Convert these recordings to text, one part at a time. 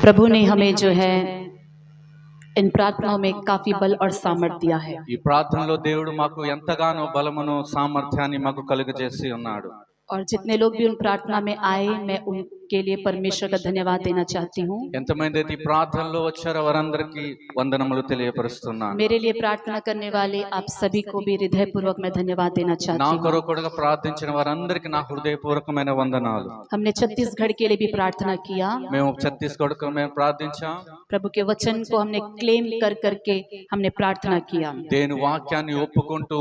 प्रभु ने हमें जो है इन प्रार्थनाओं में काफी बल और सामर्थ्य दिया है। ఈ ప్రార్థనలో దేవుడు మాకు ఎంతగానో బలమును సామర్థ్యాన్ని మాకు కలుగజేసి ఉన్నాడు। और जितने लोग भी उन प्रार्थना में आए, मैं उनके लिए परमेश्वर का धन्यवाद देना चाहती हूँ। ఎంతమంది అయితే ఈ ప్రార్థనలో వచ్చారో వారందరికీ వందనములు తెలియపరుస్తున్నాను। मेरे लिए प्रार्थना करने वाले आप सभी को भी हृदय पूर्वक मैं धन्यवाद देना నా चाहती हूँ। కొరకు కూడా ప్రార్థించిన వారందరికీ నా హృదయపూర్వకమైన వందనాలు। हमने छत्तीसगढ़ के लिए भी प्रार्थना किया। మేము ఛత్తీస్గఢ్కు మేము ప్రార్థించాం। प्रभु के वचन को हमने क्लेम कर करके हमने प्रार्थना किया। దేని వాక్యాన్ని ఒప్పుకుంటూ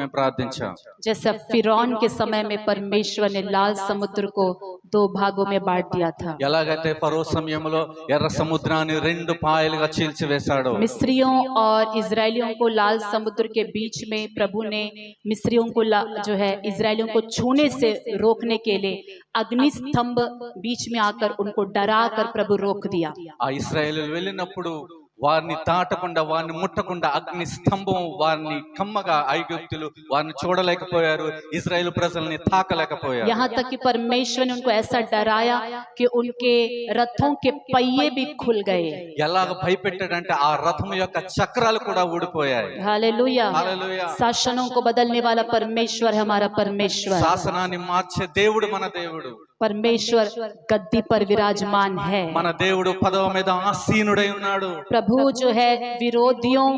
మేము ప్రార్థించాం। जैसे फिरौन के समय में परमेश्वर ने लाल समुद्र को 2 भागों में बांट दिया था। ఎలాగైతే ఫరో సమయంలో ఎర్ర సముద్రాన్ని 2 పాయలుగా చీల్చివేశాడో, मिस्रियों और इजरायलियों को लाल समुद्र के बीच में प्रभु ने मिस्रियों को जो है इजरायलियों को छूने से रोकने के लिए अग्नि स्तंभ बीच में आकर उनको डरा कर प्रभु रोक दिया। ఆ ఇశ్రాయేలీయులు వెళ్ళినప్పుడు వారిని తాటకుండా వారిని ముట్టకుండా అగ్ని స్తంభం వారిని కమ్మగా ఐగుప్తులు వారిని చూడలేకపోయారు, ఇశ్రాయేలు ప్రజల్ని తాకలేకపోయారు। यहाँ तक कि परमेश्वर ने उनको ऐसा डराया कि उनके रथों के पहिए भी खुल गए। ఎలాగ భయపెట్టాడంటే ఆ రథం యొక్క చక్రాలు కూడా ఊడిపోయాయి। हालेलुया। హల్లెలూయా। शासनों को बदलने वाला परमेश्वर है हमारा परमेश्वर। శాసనాన్ని మార్చే దేవుడు మన దేవుడు। परमेश्वर गद्दी पर विराजमान है। మన దేవుడు పదవ మీద ఆసీనుడై ఉన్నాడు। प्रभु जो है विरोधियों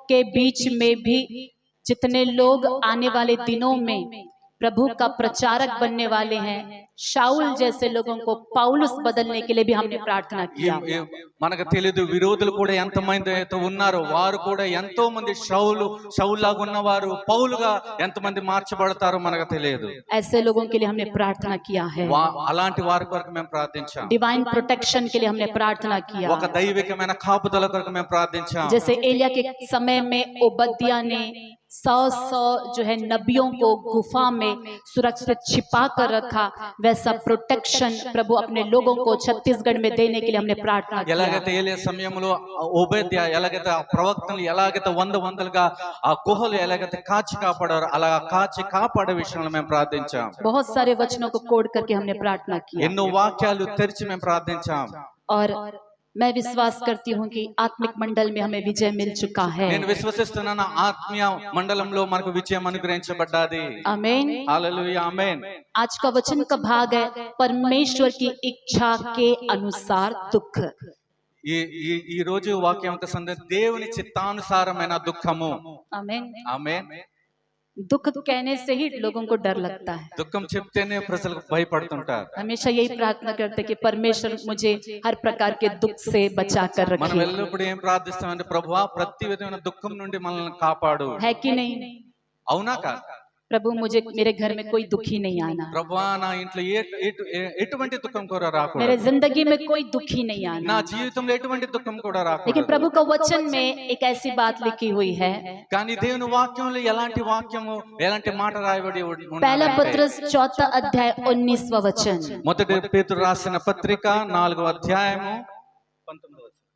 के बीच में भी जितने लोग आने वाले दिनों में प्रभु का प्रचारक बनने वाले हैं, शाऊल जैसे लोगों को पौलुस बदलने के लिए भी हमने प्रार्थना किया। మనకు తెలియదు విరోధులు కూడా ఎంతమంది అయితే ఉన్నారో వారు కూడా ఎంతో మంది షౌలులాగా ఉన్నవారు పౌలుగా ఎంతమంది మార్చబడతారో మనకు తెలియదు। ऐसे लोगों के लिए हमने प्रार्थना किया है। అలాంటి వారి కొరకు మేము ప్రార్థించాం। डिवाइन प्रोटेक्शन के लिए हमने प्रार्थना किया। ఒక దైవికమైన కాపుదల కొరకు మేము ప్రార్థించాం। जैसे एलिया के समय में ओबद्या ने 100 जो है नबियों को गुफा में सुरक्षित छिपा कर रखा, वैसा प्रोटेक्शन प्रभु अपने लोगों को छत्तीसगढ़ में देने के लिए हमने प्रार्थना किया। ఎలాగైతే ఏలియా సమయంలో ఓబద్య ఎలాగైతే ఆ ప్రవక్తలు ఎలాగైతే వందలుగా ఆ గుహలు ఎలాగైతే కాచి కాపాడారో అలా కాచి కాపాడే విషయంలో మేము ప్రార్థించాం। बहुत सारे वचनों को कोड करके हमने प्रार्थना किया। ఎన్నో వాక్యాలు తెరిచి మేము ప్రార్థించాం। और मैं विश्वास करती हूँ कि आत्मिक मंडल में हमें विजय मिल चुका है। నేను విశ్వసిస్తున్నాను ఆత్మీయ మండలంలో మనకు విజయం అనుగ్రహించబడ్డది। आमीन। హల్లెలూయా ఆమేన్। आज का वचन का भाग है परमेश्वर की इच्छा के अनुसार दुख। ఈ రోజు వాక్యం యొక్క సందేశం దేవుని చిత్తానుసారమైన దుఃఖము। आमीन। ఆమేన్। दुख कहने से ही लोगों को डर लगता है। దుఃఖం చెప్తేనే ప్రజలు భయపడుతుంటారు। हमेशा यही प्रार्थना करते कि परमेश्वर मुझे हर प्रकार के दुख से बचा कर మనం रखे। ఎల్లప్పుడూ ఏం ప్రార్థిస్తామంటే ప్రభువా ప్రతి విధమైన దుఃఖం నుండి మనల్ని కాపాడు। है कि नहीं? అవునా కాదు? प्रभु मुझे मेरे घर में कोई दुखी नहीं आना। ప్రభువా నా ఇంట్లో ఎటువంటి దుఃఖం కూడా రాకూడదు। मेरे जिंदगी में कोई दुखी नहीं నా आना। జీవితంలో ఎటువంటి దుఃఖం కూడా लेकिन రాకూడదు। प्रभु का वचन में एक ऐसी बात लिखी हुई है। కానీ దేవుని వాక్యంలో ఎలాంటి వాక్యము ఎలాంటి మాట రాయబడి पहला ఉన్నదంటే, पत्रस 4 अध्याय 19वां वचन। మొదటి పేతురు రాసిన పత్రిక 4వ అధ్యాయము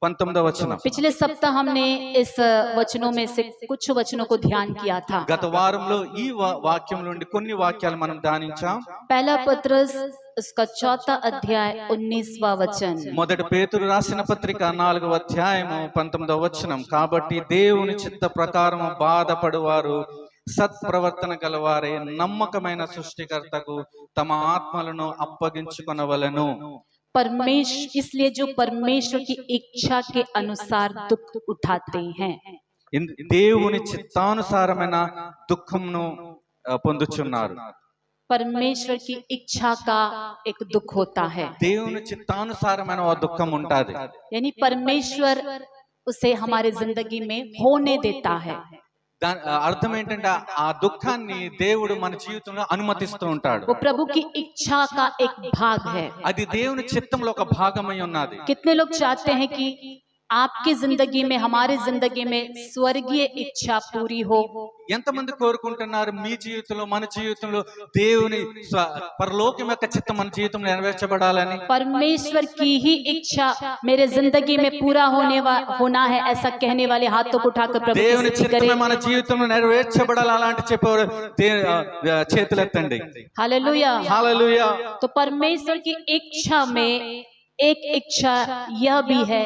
19వ వచనం। पिछले सप्ताह हमने इस वचनों में से कुछ वचनों को ध्यान किया था। గత వారంలో ఈ వాక్యం నుండి కొన్ని వాక్యాలు మనం ధ్యానించాం। पहला पत्रस उसका 4 अध्याय 19वां वचन। మొదటి పేతురు రాసిన పత్రిక 4వ అధ్యాయము 19వ వచనం। కాబట్టి దేవుని చిత్త ప్రకారము బాధపడువారు సత్ప్రవర్తన గలవారే నమ్మకమైన సృష్టికర్తకు తమ ఆత్మలను అప్పగించుకొనవలెను। इसलिए जो परमेश्वर की इच्छा के अनुसार दुख उठाते हैं। దేవుని చిత్తానుసారమైన దుఃఖమును పొందుచున్నారు। परमेश्वर की इच्छा का एक दुख होता है। దేవుని చిత్తానుసారమైన ఆ దుఃఖం ఉంటాది। यानी परमेश्वर उसे हमारे जिंदगी में होने देता है। దాని అర్థం ఏంటంటే ఆ దుఃఖాన్ని దేవుడు మన జీవితంలో అనుమతిస్తూ ఉంటాడు। वो प्रभु की इच्छा का एक भाग है। అది దేవుని చిత్తంలో ఒక భాగమై ఉన్నది। कितने लोग चाहते हैं कि आपकी जिंदगी में, हमारी जिंदगी में स्वर्गीय इच्छा पूरी हो? ఎంతమంది కోరుకుంటున్నారు మీ జీవితంలో మన జీవితంలో దేవుని పరలోకం యొక్క చిత్తం మన జీవితంలో నెరవేర్చబడాలని? परमेश्वर की ही इच्छा मेरे जिंदगी में पूरा होना है, ऐसा कहने वाले हाथों को उठाकर प्रभु దేవుని की स्तुति करें। చిత్తం మన జీవితంలో నెరవేర్చబడాలి అలాంటి చెప్పేవారు చేతులెత్తండి। हालेलुया। హల్లెలూయా। तो परमेश्वर की इच्छा में एक इच्छा यह भी है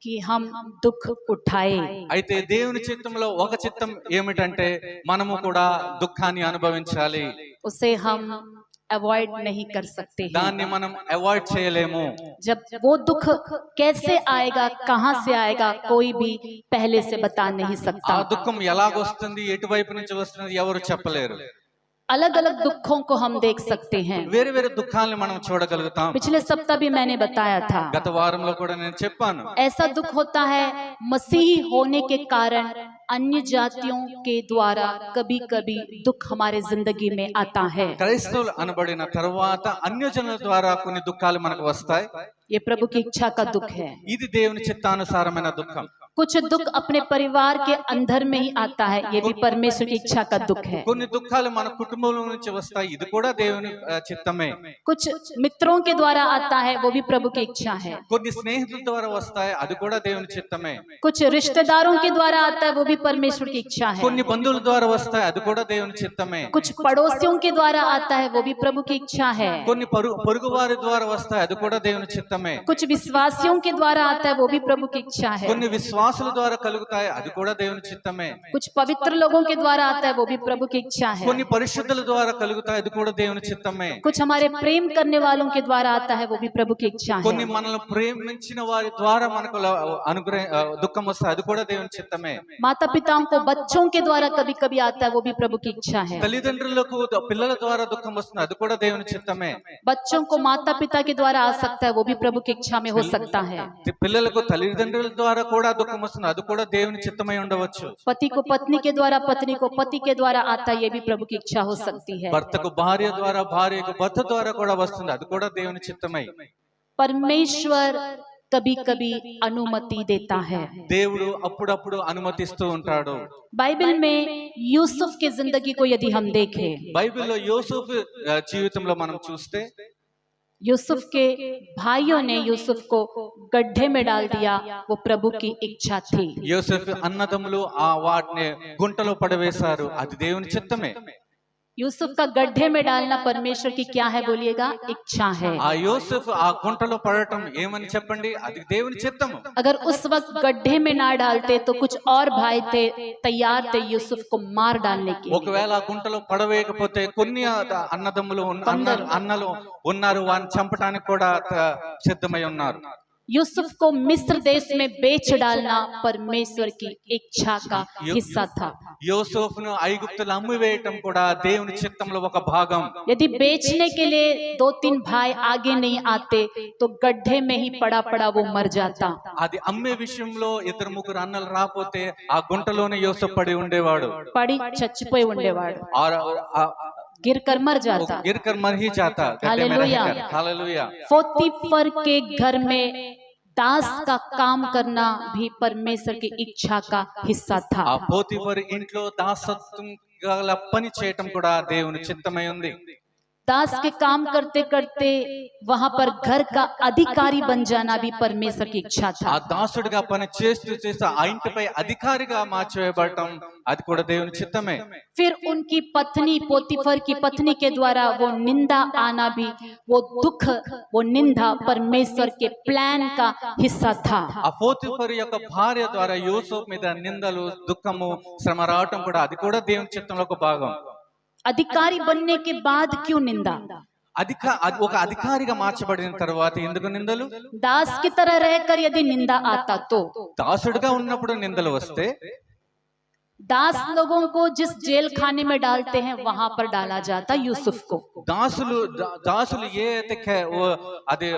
कि हम दुख उठाए। అయితే దేవుని చిత్తంలో ఒక చిత్తం ఏమిటంటే మనము కూడా దుఃఖాన్ని అనుభవించాలి. उसे हम अवॉइड नहीं कर सकते हैं। దాన్ని మనం అవాయిడ్ చేయలేము. जब वो दुख कैसे आएगा, कहाँ से आएगा, कोई भी पहले से बता नहीं ఆ सकता। దుఃఖం ఎలాగొస్తుంది, ఎటువైపు నుంచి వస్తుంది ఎవరు చెప్పలేరు. अलग अलग दुखों को हम देख सकते हैं। వేరే వేరే దుఃఖాలను మనం చూడగలుగుతాం. पिछले सप्ताह भी मैंने बताया था, గత వారంలో కూడా నేను చెప్పాను. ऐसा दुख होता है मसीही होने के कारण अन्य जातियों के द्वारा कभी कभी दुख हमारे जिंदगी में आता है। క్రైస్తవులు అనబడిన తర్వాత అన్యజనుల ద్వారా కొన్ని దుఃఖాలు మనకు వస్తాయి. ये प्रभु की इच्छा का दुख है। ఇది దేవుని చిత్తానుసారమైన దుఃఖం. कुछ दुख अपने परिवार के अंदर में ही आता है, ये भी परमेश्वर की इच्छा का दुख है। కొన్ని దుఃఖాలు మన కుటుంబంలో నుంచి వస్తాయి, ఇది కూడా దేవుని చిత్తమే. कुछ मित्रों के द्वारा आता है, वो भी प्रभु की इच्छा है। కొన్ని స్నేహితుల ద్వారా వస్తాయి, అది కూడా దేవుని చిత్తమే. कुछ रिश्तेदारों के द्वारा आता है, वो भी परमेश्वर की इच्छा है। కొన్ని బంధువుల ద్వారా వస్తాయి, అది కూడా దేవుని చిత్తమే. कुछ पड़ोसियों के द्वारा आता है, वो भी प्रभु की इच्छा है। కొన్ని పొరుగు వారి ద్వారా వస్తాయి, అది కూడా దేవుని చిత్తమే. कुछ विश्वासियों के द्वारा आता है, वो भी प्रभु की इच्छा है। కొన్ని విశ్వాసుల ద్వారా కలుగుతాయి, అది కూడా దేవుని చిత్తమే. कुछ पवित्र लोगों के द्वारा आता है, वो भी प्रभु की इच्छा है। కొన్ని పరిశుద్ధుల ద్వారా కలుగుతాయి, అది కూడా దేవుని చిత్తమే. कुछ हमारे प्रेम करने वालों के द्वारा आता है, वो भी प्रभु की इच्छा है। కొన్ని మనల్ని ప్రేమించిన వారి ద్వారా మనకు దుఃఖం వస్తాయి, అది కూడా దేవుని చిత్తమే. माता पिताओं को बच्चों के द्वारा कभी कभी आता है, वो भी प्रभु की इच्छा है। తల్లిదండ్రులకు పిల్లల ద్వారా దుఃఖం వస్తుంది, అది కూడా దేవుని చిత్తమే. बच्चों को माता पिता के द्वारा आ सकता है, वो भी प्रभु की इच्छा में हो सकता है। పిల్లలకు తల్లిదండ్రుల ద్వారా కూడా దుఃఖం వస్తుంది, అది కూడా దేవుని చిత్తమై ఉండవచ్చు. पति को पत्नी के द्वारा, पत्नी को पति के द्वारा आता है, ये भी प्रभु की इच्छा हो सकती है। భర్తకు భార్య ద్వారా, భార్యకు భర్త ద్వారా కూడా వస్తుంది, అది కూడా దేవుని చిత్తమై. परमेश्वर कभी कभी अनुमति देता है। దేవుడు అప్పుడప్పుడు అనుమతిస్తూ ఉంటాడు. बाइबल में यूसुफ की जिंदगी को यदि हम देखें, బైబిల్లో యోసేపు జీవితంలో మనం చూస్తే यूसुफ के भाइयों ने यूसुफ को गड्ढे में डाल दिया, वो प्रभु की इच्छा थी। యోసేపు అన్నదమ్ములు ఆ వాటిని గుంటలో పడవేశారు, అది దేవుని చిత్తమే. यूसुफ का गड्ढे में डालना परमेश्वर की क्या है, बोलिएगा, इच्छा है। ఆ యోసేపు ఆ గుంటలో పడటం ఏమని చెప్పండి, అది దేవుని చిత్తము. अगर उस वक्त गड्ढे में ना डालते तो कुछ और भाई थे, तैयार थे यूसुफ को मार डालने के लिए। ఒకవేళ ఆ గుంటలో పడవేయకపోతే కొన్ని అన్నదమ్ములు అన్నలు ఉన్నారు, వారిని చంపడానికి కూడా సిద్ధమై ఉన్నారు. यूसुफ को मिस्र देश में बेच डालना परमेश्वर की इच्छा का हिस्सा था। యోసేపును ఐగుప్తులో అమ్మివేయటం కూడా దేవుని చిత్తంలో ఒక భాగం. यदि बेचने के लिए 2-3 भाई आगे नहीं आते तो गड्ढे में ही पड़ा पड़ा वो मर जाता। అది అమ్మే విషయంలో ఇద్దరు ముగ్గురు అన్నలు రాపోతే ఆ గుంటలోనే యోసేపు పడి ఉండేవాడు, पड़ी చచ్చిపోయి ఉండేవాడు, गिर कर मर जाता। गिरकर मर ही जाता। हालेलुया। हालेलुया। पोतीफर के घर में दास का काम करना भी परमेश्वर की इच्छा का हिस्सा था। ఆ పోతిఫరు ఇంట్లో దాసత్వం గల పని చేయటం కూడా దేవుని చిత్తమై ఉంది. दास के काम करते करते वहां पर घर का अधिकारी बन जाना भी परमेश्वर की इच्छा ఆ था। దాసుడిగా పని చేస్తూ చేస్తూ ఆ ఇంటిపై అధికారిగా మార్చివేయబడటం అది కూడా దేవుని చిత్తమే. फिर उनकी पत्नी, पोतीफर की पत्नी के द्वारा वो निंदा आना भी, वो दुख, वो निंदा परमेश्वर के प्लान का हिस्सा था। ఆ పోతిఫరు యొక్క భార్య ద్వారా యోసేపు మీద నిందలు, దుఃఖము, శ్రమ రావటం కూడా అది కూడా దేవుని చిత్తంలో ఒక భాగం. अधिकारी बनने के बाद क्यों निंदा? ఒక అధికారిగా మార్చబడిన తర్వాత ఎందుకు నిందలు? दास की तरह रहकर यदि निंदा आता तो, దాసుడుగా ఉన్నప్పుడు నిందలు వస్తే, दास लोगों को जिस जेल खाने में डालते हैं वहां पर डाला जाता यूसुफ को। దాసులు ఏ అది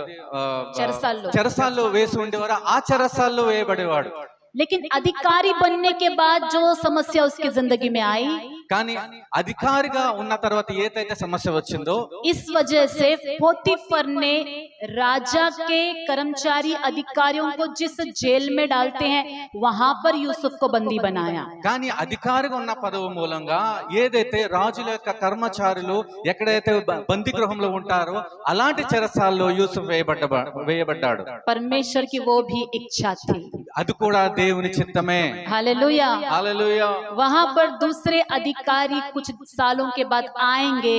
చెరసాల్లో చెరసాల్లో వేసి ఉండేవారు, ఆ చెరసాల్లో వేయబడేవాడు. लेकिन अधिकारी बनने के बाद जो समस्या उसकी जिंदगी में आई, కానీ అధికారిగా ఉన్న తర్వాత ఏదైతే సమస్య వచ్చిందో, इस वजह से पोतीफर ने राजा के कर्मचारी अधिकारियों को जिस जेल में डालते हैं वहां पर यूसुफ को बंदी बनाया। కానీ అధికారిగా ఉన్న పదవి మూలంగా ఏదైతే రాజుల యొక్క కర్మచారులు ఎక్కడైతే బందీ గృహంలో ఉంటారో అలాంటి చెరసాల్లో యూసుఫ్ వేయబడ్డాడు. परमेश्वर की वो भी इच्छा थी। అది కూడా దేవుని చిత్తమే। हालेलुया। हालेलुया। वहां पर दूसरे अधिकारी कुछ सालों के बाद आएंगे,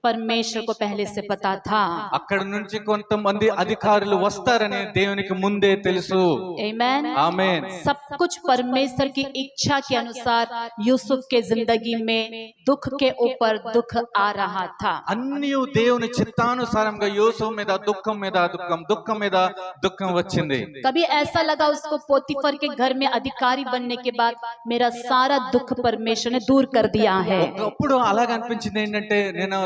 परमेश्वर को पहले से पता था। అక్కడ నుంచి కొంతమంది అధికారులు వస్తారని దేవునికి ముందే తెలుసు. आमेन। ఆమేన్. सब कुछ परमेश्वर की इच्छा के अनुसार यूसुफ के जिंदगी में दुख के ऊपर दुख आ रहा था। అన్నీ దేవుని చిత్తానుసారంగా యోసేపు మీద దుఃఖం మీద దుఃఖం, దుఃఖం మీద దుఃఖం వచ్చింది. कभी ऐसा लगा उसको पोतीफर के घर में अधिकारी बनने के बाद मेरा सारा दुख परमेश्वर ने दूर कर दिया है। ఒకప్పుడు అలాగ అనిపించింది ఏంటంటే నేను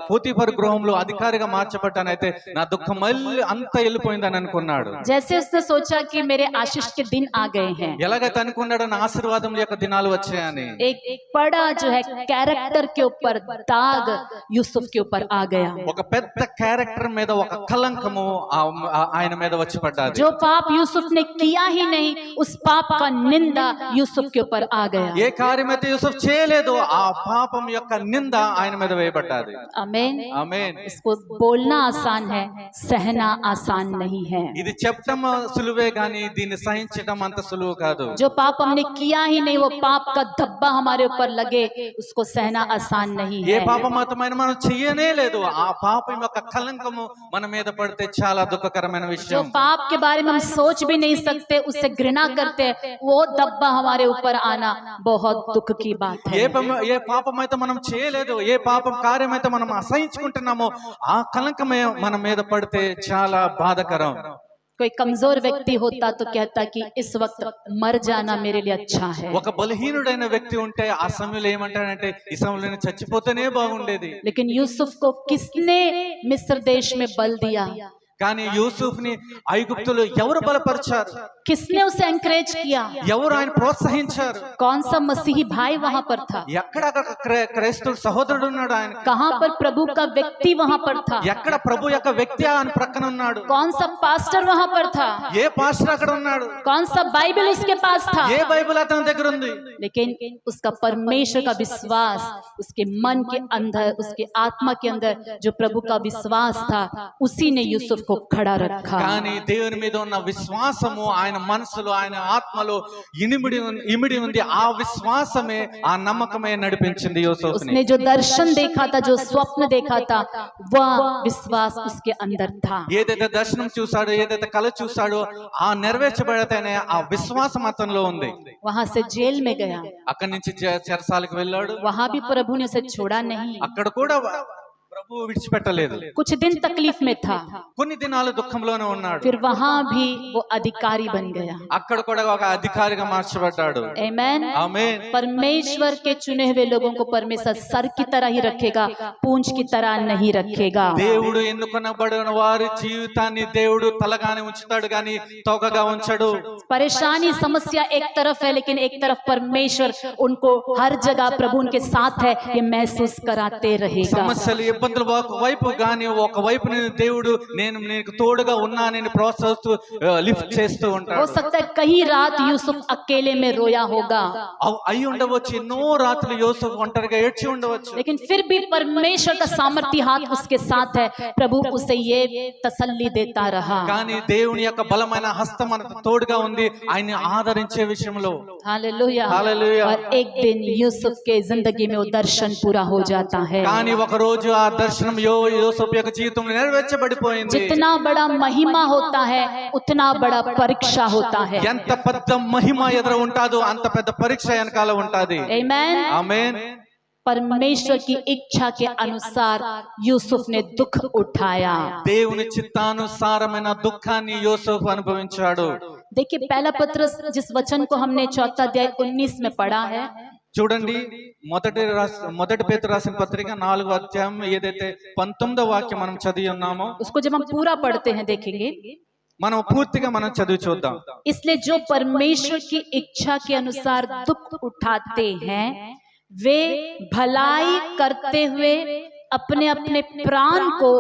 పోతీఫర్ గృహంలో అధికారిగా మార్చబడ్డానైతే నా దుఃఖం మళ్ళీ అంతా వెళ్ళిపోయిందని అనుకున్నాడు. जैसे उसने सोचा कि मेरे आशीष के दिन आ गए हैं। ఎలాగైతే అనుకున్నాడో నా ఆశీర్వాదం యొక్క దినాలు వచ్చాయని. एक बड़ा जो है कैरेक्टर के ऊपर दाग यूसुफ के ऊपर आ गया। ఒక పెద్ద క్యారెక్టర్ మీద ఒక కలంకము ఆయన మీద వచ్చి పడ్డది. जो पाप यूसुफ ने किया ही नहीं उस पाप का निंदा यूसुफ के ऊपर आ गया। ఏ కార్యమైతే యూసుఫ్ చేయలేదు ఆ పాపం యొక్క నింద ఆయన మీద వేయబడ్డది. आमीन। ఆమేన్. इसको बोलना आसान है, सहना आसान नहीं है। ఇది చెప్పడం సులువే గాని దీన్ని సహించడం అంత సులువు కాదు. जो पाप हमने किया ही नहीं वो पाप का धब्बा हमारे ऊपर लगे उसको सहना आसान नहीं ఏ है। పాపమాత్రమైన మనం చెయ్యనే లేదు ఆ పాపం యొక్క కలంకము మన మీద పడితే చాలా దుఃఖకరమైన जो విషయం. पाप के बारे में हम सोच भी नहीं सकते, उससे घृणा करते हैं, वो धब्बा हमारे ऊपर आना बहुत दुख की बात है। ఏ పాపం అయితే మనం చేయలేదు, ఏ పాపం కార్యమైతే మనం అసహించుకుంటున్నామో ఆ కలంకమే మన మీద పడితే చాలా బాధకరం. कोई कमजोर व्यक्ति होता तो कहता कि इस वक्त मर जाना मेरे लिए अच्छा है। ఒక బలహీనుడైన వ్యక్తి ఉంటే ఆ సమయంలో ఏమంటాడంటే ఈ సమయంలో నేను చచ్చిపోతేనే బాగుండేది. लेकिन यूसुफ को किसने मिस्र देश में बल दिया? కానీ యూసుఫ్ ని ఐగుప్తులో ఎవరు బలపరిచారు? किसने उसे एनकरेज किया? ఎవరు ఆయన ప్రోత్సహించారు? कौन सा मसीही भाई वहां पर था? ఎక్కడ క్రైస్తవుడు సహోదరుడు ఉన్నాడు ఆయన? कहां पर प्रभु का व्यक्ति वहां पर था? ఎక్కడ ప్రభు యొక్క వ్యక్తి ఆయన ప్రక్కన ఉన్నాడు? कौन सा पास्टर वहां पर था? ఏ పాస్టర్ అక్కడ ఉన్నాడు? कौन सा बाइबल उसके पास था? ఏ బైబిల్ అతని దగ్గర ఉంది? लेकिन उसका परमेश्वर का विश्वास उसके मन के अंदर, उसके आत्मा के अंदर जो प्रभु का विश्वास था उसी ने यूसुफ को खड़ा रखा। కానీ దేవుని మీద ఉన్న విశ్వాసము ఆయన మనసులో ఆయన ఆత్మలో ఇమిడి ఉంది. ఆ విశ్వాసమే ఆ నమ్మకమే నడిపించింది యూసుఫ్ని. उसने जो दर्शन देखा था, जो स्वप्न देखा था, वह विश्वास उसके अंदर था। ఏదైతే దర్శనం చూసాడో, ఏదైతే కల చూసాడో ఆ నెరవేర్చబడితేనే ఆ విశ్వాసం అతనిలో ఉంది. वहां से जेल में गया, అక్కడి నుంచి చెరసాలకు వెళ్ళాడు. वहां भी प्रभु ने उसे छोड़ा नहीं। అక్కడ కూడా ప్రభు విడిచిపెట్టలేదు. कुछ दिन तकलीफ में था, కొన్ని దినాలు దుఃఖంలోనే ఉన్నాడు. फिर वहां भी वो अधिकारी बन गया। అక్కడ కూడా ఒక అధికారిగా మార్చబడ్డాడు. आमीन। ఆమేన్. परमेश्वर के चुने हुए लोगों को परमेश्वर सर की तरह ही रखेगा, पूंछ की तरह नहीं रखेगा। దేవుడు ఎన్నుకొనబడిన వారి జీవితాన్ని దేవుడు తలగానే ఉంచుతాడు గాని తోకగా ఉంచడు. परेशानी समस्या एक तरफ है, लेकिन एक तरफ परमेश्वर उनको हर जगह प्रभु उनके साथ है ये महसूस कराते रहेगा। సమస్యలు ఇబ్బందులు ఒకవైపు గాని ఒకవైపు దేవుడు నేను నీకు తోడుగా ఉన్నానని ప్రోత్సహిస్తూ లిఫ్ట్ చేస్తూ ఉంటాడు. हो सकता है कई रात यूसुफ अकेले में रोया होगा, అయి ఉండవచ్చు, ఎన్నో రాత్రులు యోసేపు ఒంటరిగా ఏడ్చి ఉండవచ్చు. लेकिन फिर भी परमेश्वर का सामर्थ्य हाथ उसके साथ है। प्रभु उसे ये तसल्ली देता रहा। కానీ దేవుని యొక్క బలమైన హస్తం మనకు తోడుగా ఉంది ఆయన ఆదరించే విషయంలో. हालेलुया। हालेलुया। और एक दिन यूसुफ के जिंदगी में वो दर्शन पूरा हो जाता है। కానీ ఒక రోజు ఆ దర్శనం యోసేపు యొక్క జీవితంలో నెరవేర్చబడిపోయింది. जितना बड़ा महिमा होता है उतना बड़ा परीक्षा होता है। ఎంత పెద్ద మహిమ ఎదురు ఉంటాదో అంత పెద్ద పరీక్ష వెనకాల ఉంటాది. आमीन। ఆమేన్. परमेश्वर की इच्छा के अनुसार यूसुफ ने दुख उठाया। దేవుని చిత్తానుసారమైన దుఃఖాన్ని యోసేపు అనుభవించాడు. देखिए पहला पत्रस जिस वचन को हमने 4 अध्याय 19 में पढ़ा है, చూడండి మొదటి పేతురు రాసిన పత్రిక 4వ అధ్యాయం ఏదైతే 19వ వాక్యం మనం చదివి ఉన్నామో उसको जब हम पूरा पढ़ते हैं देखेंगे, మనం పూర్తిగా మనం చదివి చూద్దాం. इसलिए जो परमेश्वर की इच्छा के अनुसार दुख उठाते हैं वे भलाई करते हुए अपने अपने प्राण को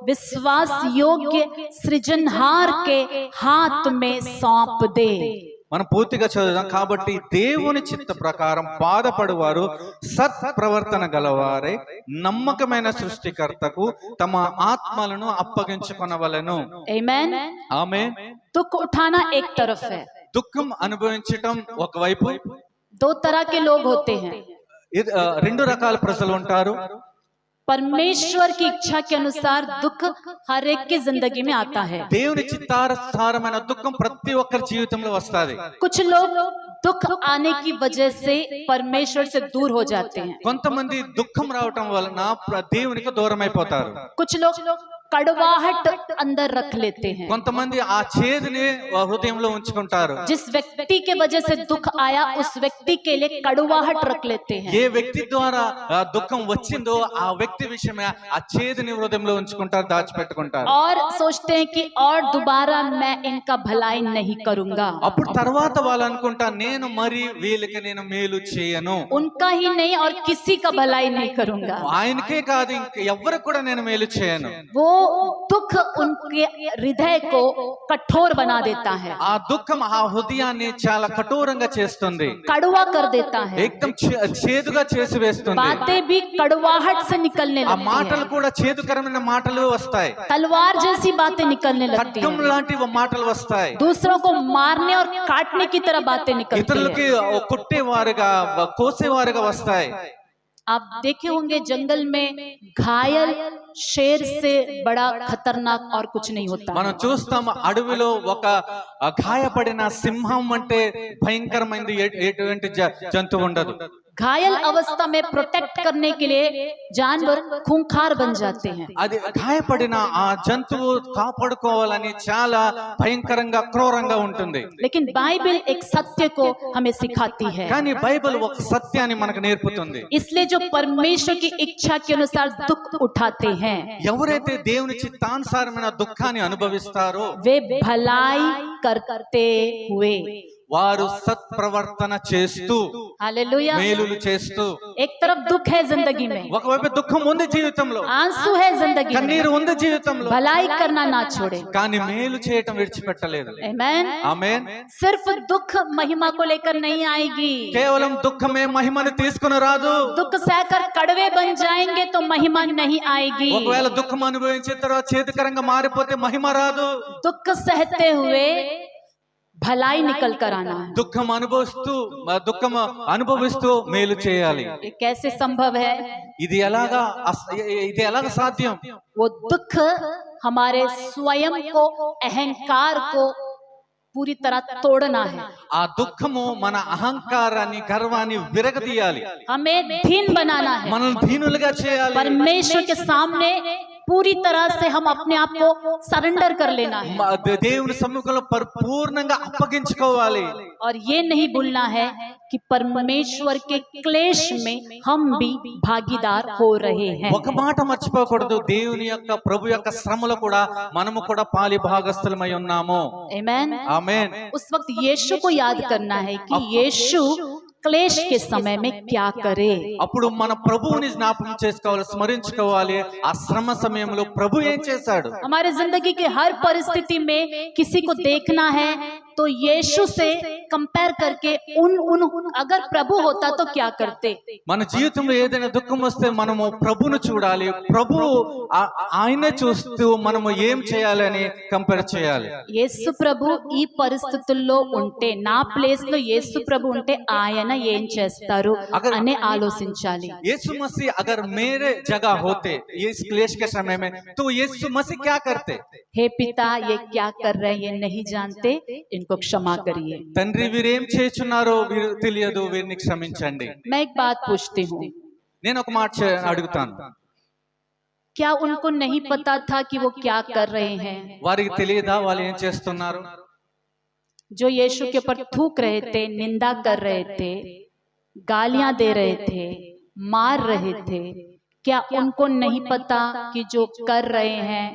विश्वास योग्य सृजनहार के हाथ में सौंप दे। మనం పూర్తిగా చదువుదాం. కాబట్టి దేవుని చిత్త ప్రకారం బాధపడువారు సత్ప్రవర్తన గలవారే నమ్మకమైన సృష్టికర్తకు తమ ఆత్మలను అప్పగించుకొనవలెను. आमीन। ఆమేన్. दुख उठाना एक तरफ है, దుఃఖం అనుభవించటం ఒకవైపు. 2 तरह के लोग होते हैं। రెండు రకాల ప్రజలు ఉంటారు. परमेश्वर की इच्छा के अनुसार दुख हर एक की जिंदगी में आता है। దేవుని చిత్తానుసారమైన దుఃఖం ప్రతి ఒక్కరి జీవితంలో వస్తాది। कुछ लोग दुख आने की वजह से परमेश्वर से दूर हो जाते हैं। కొంతమంది దుఃఖం రావటం వలన దేవునికి దూరం అయిపోతారు। कुछ लोग कड़वाहट अंदर रख लेते हैं। కొంతమంది ఆ చేదుని హృదయంలో ఉంచుకుంటారు। जिस व्यक्ति के वजह से दुख आया उस व्यक्ति के लिए कड़वाहट रख लेते हैं। ఏ వ్యక్తి ద్వారా దుఃఖం వచ్చిందో ఆ వ్యక్తి విషయమే ఆ చేదుని హృదయంలో ఉంచుకుంటారు, దాచిపెట్టుకుంటారు। और सोचते हैं कि और दोबारा मैं इनका भलाई नहीं करूंगा। అప్పుడు తర్వాత వాళ్ళు అనుకుంటారు నేను మరి వీళ్ళకి నేను మేలు చేయను, उनका ही नहीं और किसी का भलाई नहीं करूंगा। ఆయనకే కాదు ఇంక ఎవరికి కూడా నేను మేలు చేయను। वो दुख उनके हृदय को कठोर बना देता है, ఆ దుఃఖం ఆ హృదయాన్ని చాలా కఠోరంగా చేస్తుంది, कड़वा कर देता है। ఏకదం చేదుగా చేసి వేస్తుంది। बातें भी कड़वाहट से निकलने ఆ लगती మాటలు हैं, కూడా చేదుకరమైన మాటలు వస్తాయి, तलवार जैसी बातें निकलने लगती ఖడ్గం हैं, లాంటి మాటలు వస్తాయి, दूसरों को मारने और काटने की तरह बातें निकलती ఇతరులకి हैं। కొట్టేవారుగా కోసేవారుగా వస్తాయి। आप देखे होंगे जंगल में घायल शेर से बड़ा खतरनाक और कुछ नहीं होता। మనం చూస్తాం అడవిలో ఒక గాయపడిన సింహం అంటే భయంకరమైనది ఎటువంటి జంతువు ఉండదు। घायल अवस्था में प्रोटेक्ट करने के लिए जानवर खूंखार बन जाते हैं। అది గాయపడిన ఆ జంతువు కాపాడుకోవాలని చాలా భయంకరంగా క్రూరంగా ఉంటుంది। लेकिन बाइबल एक सत्य को हमें सिखाती है, కానీ బైబిల్ ఒక సత్యాన్ని మనకు నేర్పుతుంది। इसलिए जो परमेश्वर की इच्छा के अनुसार दुख उठाते हैं ఎవరైతే దేవుని చిత్తానుసారమైన దుఃఖాన్ని అనుభవిస్తారో वे भलाई करते हुए, వారు సత్ప్రవర్తన చేస్తూ हालेलुया, మేలులు చేస్తూ, एक तरफ दुख है जिंदगी में, ఒకవైపు దుఃఖం ఉంది జీవితంలో, आंसू है जिंदगी में, కన్నీరు ఉంది జీవితంలో, भलाई करना ना छोड़े। కానీ మేలు చేయటం విడిచిపెట్టలేదు। आमेन। ఆమేన్। सिर्फ दुख महिमा को लेकर नहीं आएगी, కేవలం దుఃఖమే మహిమను తీసుకుని రాదు। दुख सहकर कड़वे बन जाएंगे तो महिमा नहीं आएगी। ఒకవేళ దుఃఖం అనుభవించిన తర్వాత చేదుకరంగా మారిపోతే మహిమ రాదు। दुख सहते हुए भलाई निकल कर आना है। దుఃఖం అనుభవిస్తూ మేలు చేయాలి। ये कैसे संभव है? ఇది ఎలాగా సాధ్యం? वो दुख हमारे स्वयं को, अहंकार को पूरी तरह तोड़ना है। ఆ దుఃఖము మన అహంకారాన్ని గర్వాన్ని విరగదీయాలి, हमें दीन बनाना है, మనల్ని దీనులుగా చేయాలి। परमेश्वर के सामने पूरी तरह से हम अपने आप को सरेंडर कर लेना है దేవుని సమ్ముఖంలో పరిపూర్ణంగా అప్పగించుకోవాలి। और ये नहीं भूलना है कि परमेश्वर के क्लेश में हम भी भागीदार हो रहे हैं। ఒక మాట మర్చిపోకూడదు, దేవుని యొక్క ప్రభు యొక్క శ్రమలో కూడా మనము కూడా పాలి భాగస్థులమై ఉన్నాము। आमेन। ఆమేన్। उस वक्त यीशु को याद करना है कि यीशु क्लेश के समय में क्या करे। అప్పుడు మన ప్రభువుని జ్ఞాపకం చేసుకోవాలి, స్మరించుకోవాలి। ఆ శ్రమ సమయంలో ప్రభు ఏం చేశాడు? हमारे जिंदगी के हर परिस्थिति में किसी को देखना है तो यीशु से कंपेयर करके उन अगर प्रभु होता तो क्या करते। మన జీవితంలో ఏదైనా దుఃఖం వస్తే మనము ప్రభువును చూడాలి, ప్రభు ఆయనే చూస్తూ మనము ఏం చేయాలి అని కంపేర్ చేయాలి। యేసు ప్రభు ఈ పరిస్థితుల్లో ఉంటే, నా ప్లేస్ లో యేసు ప్రభు ఉంటే ఆయన ఏం చేస్తారు అని ఆలోచించాలి। यीशु मसीह अगर मेरे जगह होते इस क्लेश के समय में तो यीशु मसीह क्या करते? हे पिता, ये क्या कर रहे हैं, ये नहीं जानते, इनको क्षमा करिए। తండ్రి వీరేం చేస్తున్నారో వీరు తెలియదు, వీరిని క్షమించండి। मैं एक बात पूछती हूँ, నేను ఒక మాట అడుగుతాను, क्या उनको नहीं पता था कि वो क्या कर रहे हैं? వారికి తెలియదా వాళ్ళు ఏం చేస్తున్నారు? जो यीशु के ऊपर थूक रहे थे, निंदा कर रहे थे, गालियां दे रहे थे, मार रहे थे, क्या उनको नहीं पता कि जो कर रहे हैं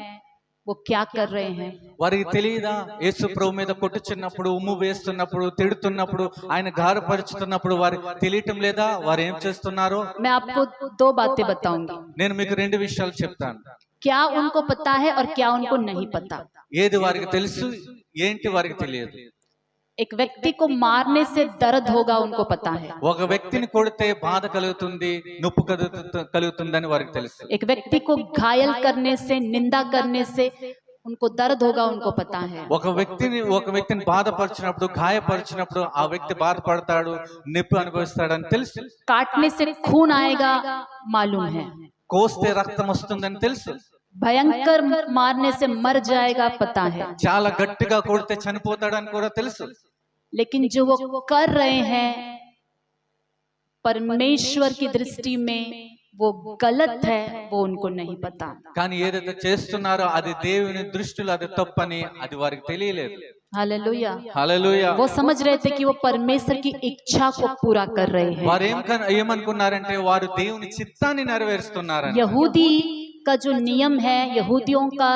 वो क्या कर रहे हैं? వారికి తెలియదా? యేసు ప్రభు మీద కొట్టుచున్నప్పుడు, ఉమ్ము వేస్తున్నప్పుడు, తిడుతున్నప్పుడు, ఆయన గారపరుచుతున్నప్పుడు వారికి తెలియటం లేదా వారు ఏం చేస్తున్నారో? मैं आपको दो बातें बताऊंगी। నేను మీకు రెండు విషయాలు చెప్తాను। क्या उनको पता है और क्या उनको नहीं पता। ఏది వారికి తెలుసు, ఏంటి వారికి తెలియదు। एक व्यक्ति को मारने से दर्द होगा, उनको पता है। ఒక వ్యక్తిని కొడితే బాధ కలుగుతుంది, నొప్పి కలుగుతుందని వారికి తెలుసు। एक व्यक्ति को घायल करने से, निंदा करने से उनको दर्द होगा, उनको पता है। ఒక వ్యక్తిని బాధపరిచినప్పుడు, గాయపరిచినప్పుడు ఆ వ్యక్తి బాధపడతాడు, నొప్పి అనుభవిస్తాడని తెలుసు। काटने से खून आएगा, मालूम है। కోస్తే రక్తం వస్తుందని తెలుసు, भयंकर मारने से मर जाएगा पता है, చాలా గట్టిగా కొడితే చనిపోతాడని కూడా తెలుసు. लेकिन जो वो कर रहे हैं परमेश्वर की दृष्टि में वो गलत है, वो उनको नहीं पता. కానీ ఏదైతే చేస్తున్నారో అది దేవుని దృష్టిలో అది తప్పని అది వారికి తెలియలేదు. हालेलुया. హల్లెలూయా. वो समझ रहे थे कि वो परमेश्वर की इच्छा को पूरा कर रहे हैं. వారు ఏమనుకున్నారంటే వారు దేవుని చిత్తాన్ని నెరవేరుస్తున్నారని. यहूदी का जो नियम है, यहूदियों का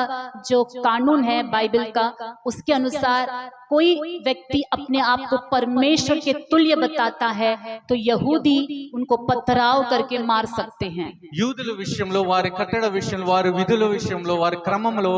जो कानून है बाइबल का, उसके अनुसार कोई व्यक्ति अपने आप को परमेश्वर के तुल्य बताता है तो यहूदी उनको पथराव करके मार सकते हैं. యూదుల విషయంలో, వారి కట్టడ విషయంలో, వారి విధుల విషయంలో, వారి క్రమంలో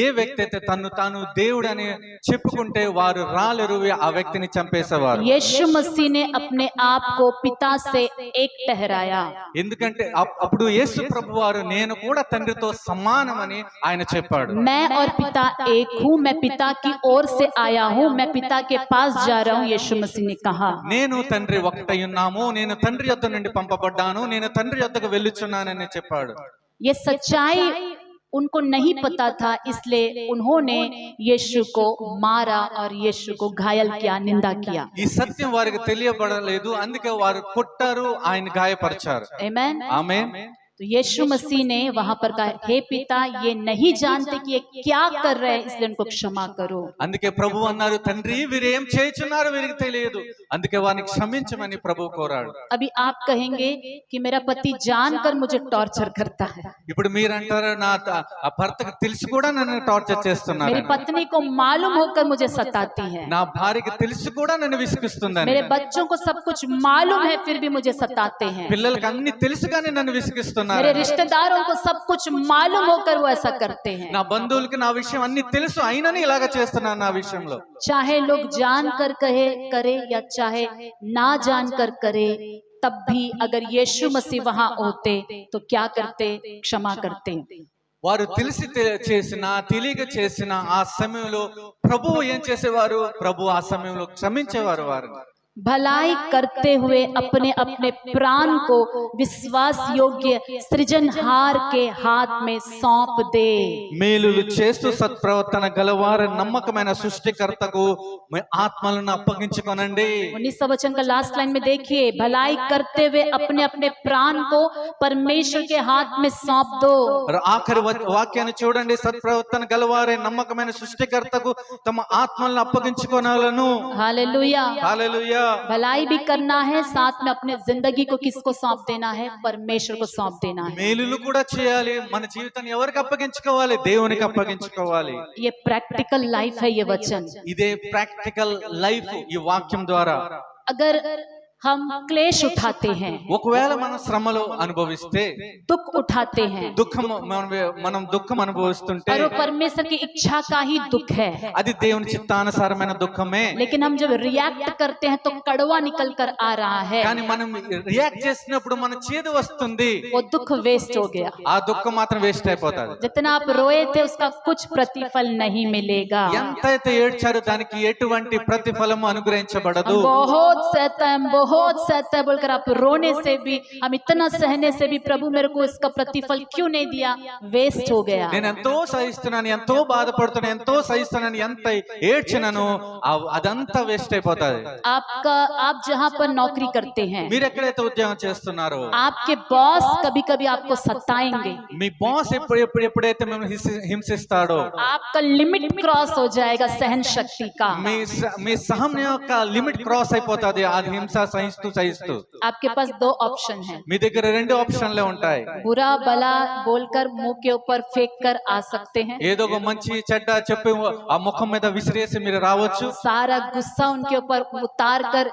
ఏ వ్యక్తి అయితే తన్ను తాను దేవుడని చెప్పుకుంటే వారు రాలేరు, ఆ వ్యక్తిని చంపేసేవారు. यीशु मसीह ने अपने आप को पिता से एक ठहराया. ఎందుకంటే అప్పుడు యేసు ప్రభు వారు నేను కూడా తండ్రితో సమానమని ఆయన చెప్పాడు. मैं और पिता एक हूँ, मैं पिता की ओर से आया हूँ, मैं पिता के पास जा रहा हूँ, यीशु मसीह ने कहा. నేను తండ్రి ఒకటై ఉన్నాము, నేను తండ్రి యొద్ద నుండి పంపబడ్డాను, నేను తండ్రి యొద్దకు వెళ్ళుచున్నానని చెప్పాడు. ये सच्चाई उनको नहीं पता था, इसलिए उन्होंने यीशु को मारा और यीशु को घायल किया, निंदा किया. ఈ సత్యం వారికి తెలియబడలేదు, అందుకే వారు కొట్టారు, ఆయన గాయపరిచారు. आमेन. ఆమేన్. तो यीशु मसीह ने वहां पर कहा, हे पिता, ये नहीं जानते कि ये क्या कर रहे हैं, इसलिए उनको क्षमा करो. అందుకే ప్రభు అన్నారు, తండ్రి వీరు ఏం చేయుచున్నారో వీరికి తెలియదు, అందుకే వారిని క్షమించమని ప్రభు కోరాడు. अभी आप कहेंगे कि मेरा पति जानकर मुझे टॉर्चर करता है, ఇప్పుడు మీరు అంటారు నా ఆ భర్తకు తెలిసి కూడా నన్ను టార్చర్ చేస్తున్నారు, मेरी पत्नी को मालूम होकर मुझे सताती है, నా భార్యకి తెలిసి కూడా నన్ను విసిగిస్తుందని, मेरे बच्चों को सब कुछ मालूम है फिर भी मुझे सताते हैं, పిల్లలకి అన్ని తెలుసుగానే నన్ను విసిగిస్తున్నారు, मेरे रिश्तेदारों को सब कुछ मालूम होकर वो ऐसा करते हैं. నా బంధువులకి నా విషయం అన్ని తెలుసు అయినని ఇలాగ చేస్తున్నారు నా విషయంలో. चाहे लोग जानकर कहे करे या चाहे ना जानकर करे, तब भी अगर यीशु मसीह वहां होते तो क्या करते? क्षमा करते. వారు తెలిసి చేసిన తెలియక చేసిన ఆ సమయంలో ప్రభువు ఏం చేసేవారు? ప్రభు ఆ సమయంలో క్షమించేవారు. వారు भलाई करते हुए अपने अपने प्राण को विश्वास योग्य सृजनहार के हाथ में सौंप दे. మేలులు చేస్తూ సత్ప్రవర్తన గలవారు నమ్మకమైన సృష్టికర్తకు ఆత్మలను అప్పగించుకొనండి. 19 वचन का लास्ट लाइन में देखिए, भलाई करते हुए अपने अपने प्राण को परमेश्वर के हाथ में सौंप दो. ఆఖరి వాక్యాన్ని చూడండి, సత్ప్రవర్తన గలవారే నమ్మకమైన సృష్టికర్తకు తమ ఆత్మలను అప్పగించుకొనాలను. हालेलुया. హల్లెలూయా. भलाई भी करना है, साथ में अपने जिंदगी को किसको सौंप देना है? परमेश्वर को सौंप देना है. మేలులు కూడా చేయాలి, మన జీవితాన్ని ఎవరికి అప్పగించుకోవాలి? దేవునికి అప్పగించుకోవాలి. ये प्रैक्टिकल लाइफ है ये वचन. ఇదే ప్రాక్టికల్ లైఫ్ ఈ వాక్యం ద్వారా. अगर हम क्लेश उठाते हैं, ఒకవేళ మనం శ్రమలు అనుభవిస్తే, दुख उठाते हैं, మనం దుఃఖం అనుభవిస్తుంటే और वो परमेश्वर की इच्छा का ही दुख है, అది దేవుని చిత్తానుసారమైన దుఃఖమే. लेकिन हम जब रिएक्ट करते हैं तो कड़वा निकल कर आ रहा है, కానీ మనం రియాక్ట్ చేసినప్పుడు మన చేదు వస్తుంది, वो दुख वेस्ट हो गया. ఆ దుఃఖం మాత్రం వేస్ట్ అయిపోతుంది. जितना आप रोए थे उसका कुछ प्रतिफल नहीं मिलेगा. ఎంతైతే ఏడ్చారో దానికి ఎటువంటి ప్రతిఫలం అనుగ్రహించబడదు. बहुत सहता है बोलकर आप रोने से भी, हम इतना सहने से भी, प्रभु मेरे को इसका प्रतिफल क्यों नहीं दिया? वेस्ट हो गया. నేను ఎంతో సహిస్తున్నాను, ఎంతో బాధపడుతున్నాను, ఎంతో సహిస్తున్నాను, ఎంత ఏడ్చినాను, అదంతా వేస్ట్ అయిపోతుంది. आप जहाँ पर नौकरी करते हैं, మీరు ఎక్కడైతే ఉద్యోగం చేస్తున్నారో आपके बॉस कभी कभी आपको सताएंगे, మీ బాస్ ఎప్పుడైతే మిమ్మల్ని హింసిస్తాడో आपका लिमिट क्रॉस हो जाएगा सहन शक्ति का. మీ సహనం యొక్క లిమిట్ క్రాస్ అయిపోతుంది. అది హింస సహిస్తూ आपके पास दो ऑप्शन है. మీ దగ్గర రెండు ఆప్షన్లే ఉంటాయి. बुरा भला बोलकर मुंह के ऊपर फेंक कर आ सकते हैं, ఏదో ఒక మంచి చెడ్డ చెప్పి ఆ ముఖం మీద విసిరేసి మీరు రావచ్చు. सारा गुस्सा उनके ऊपर उतार कर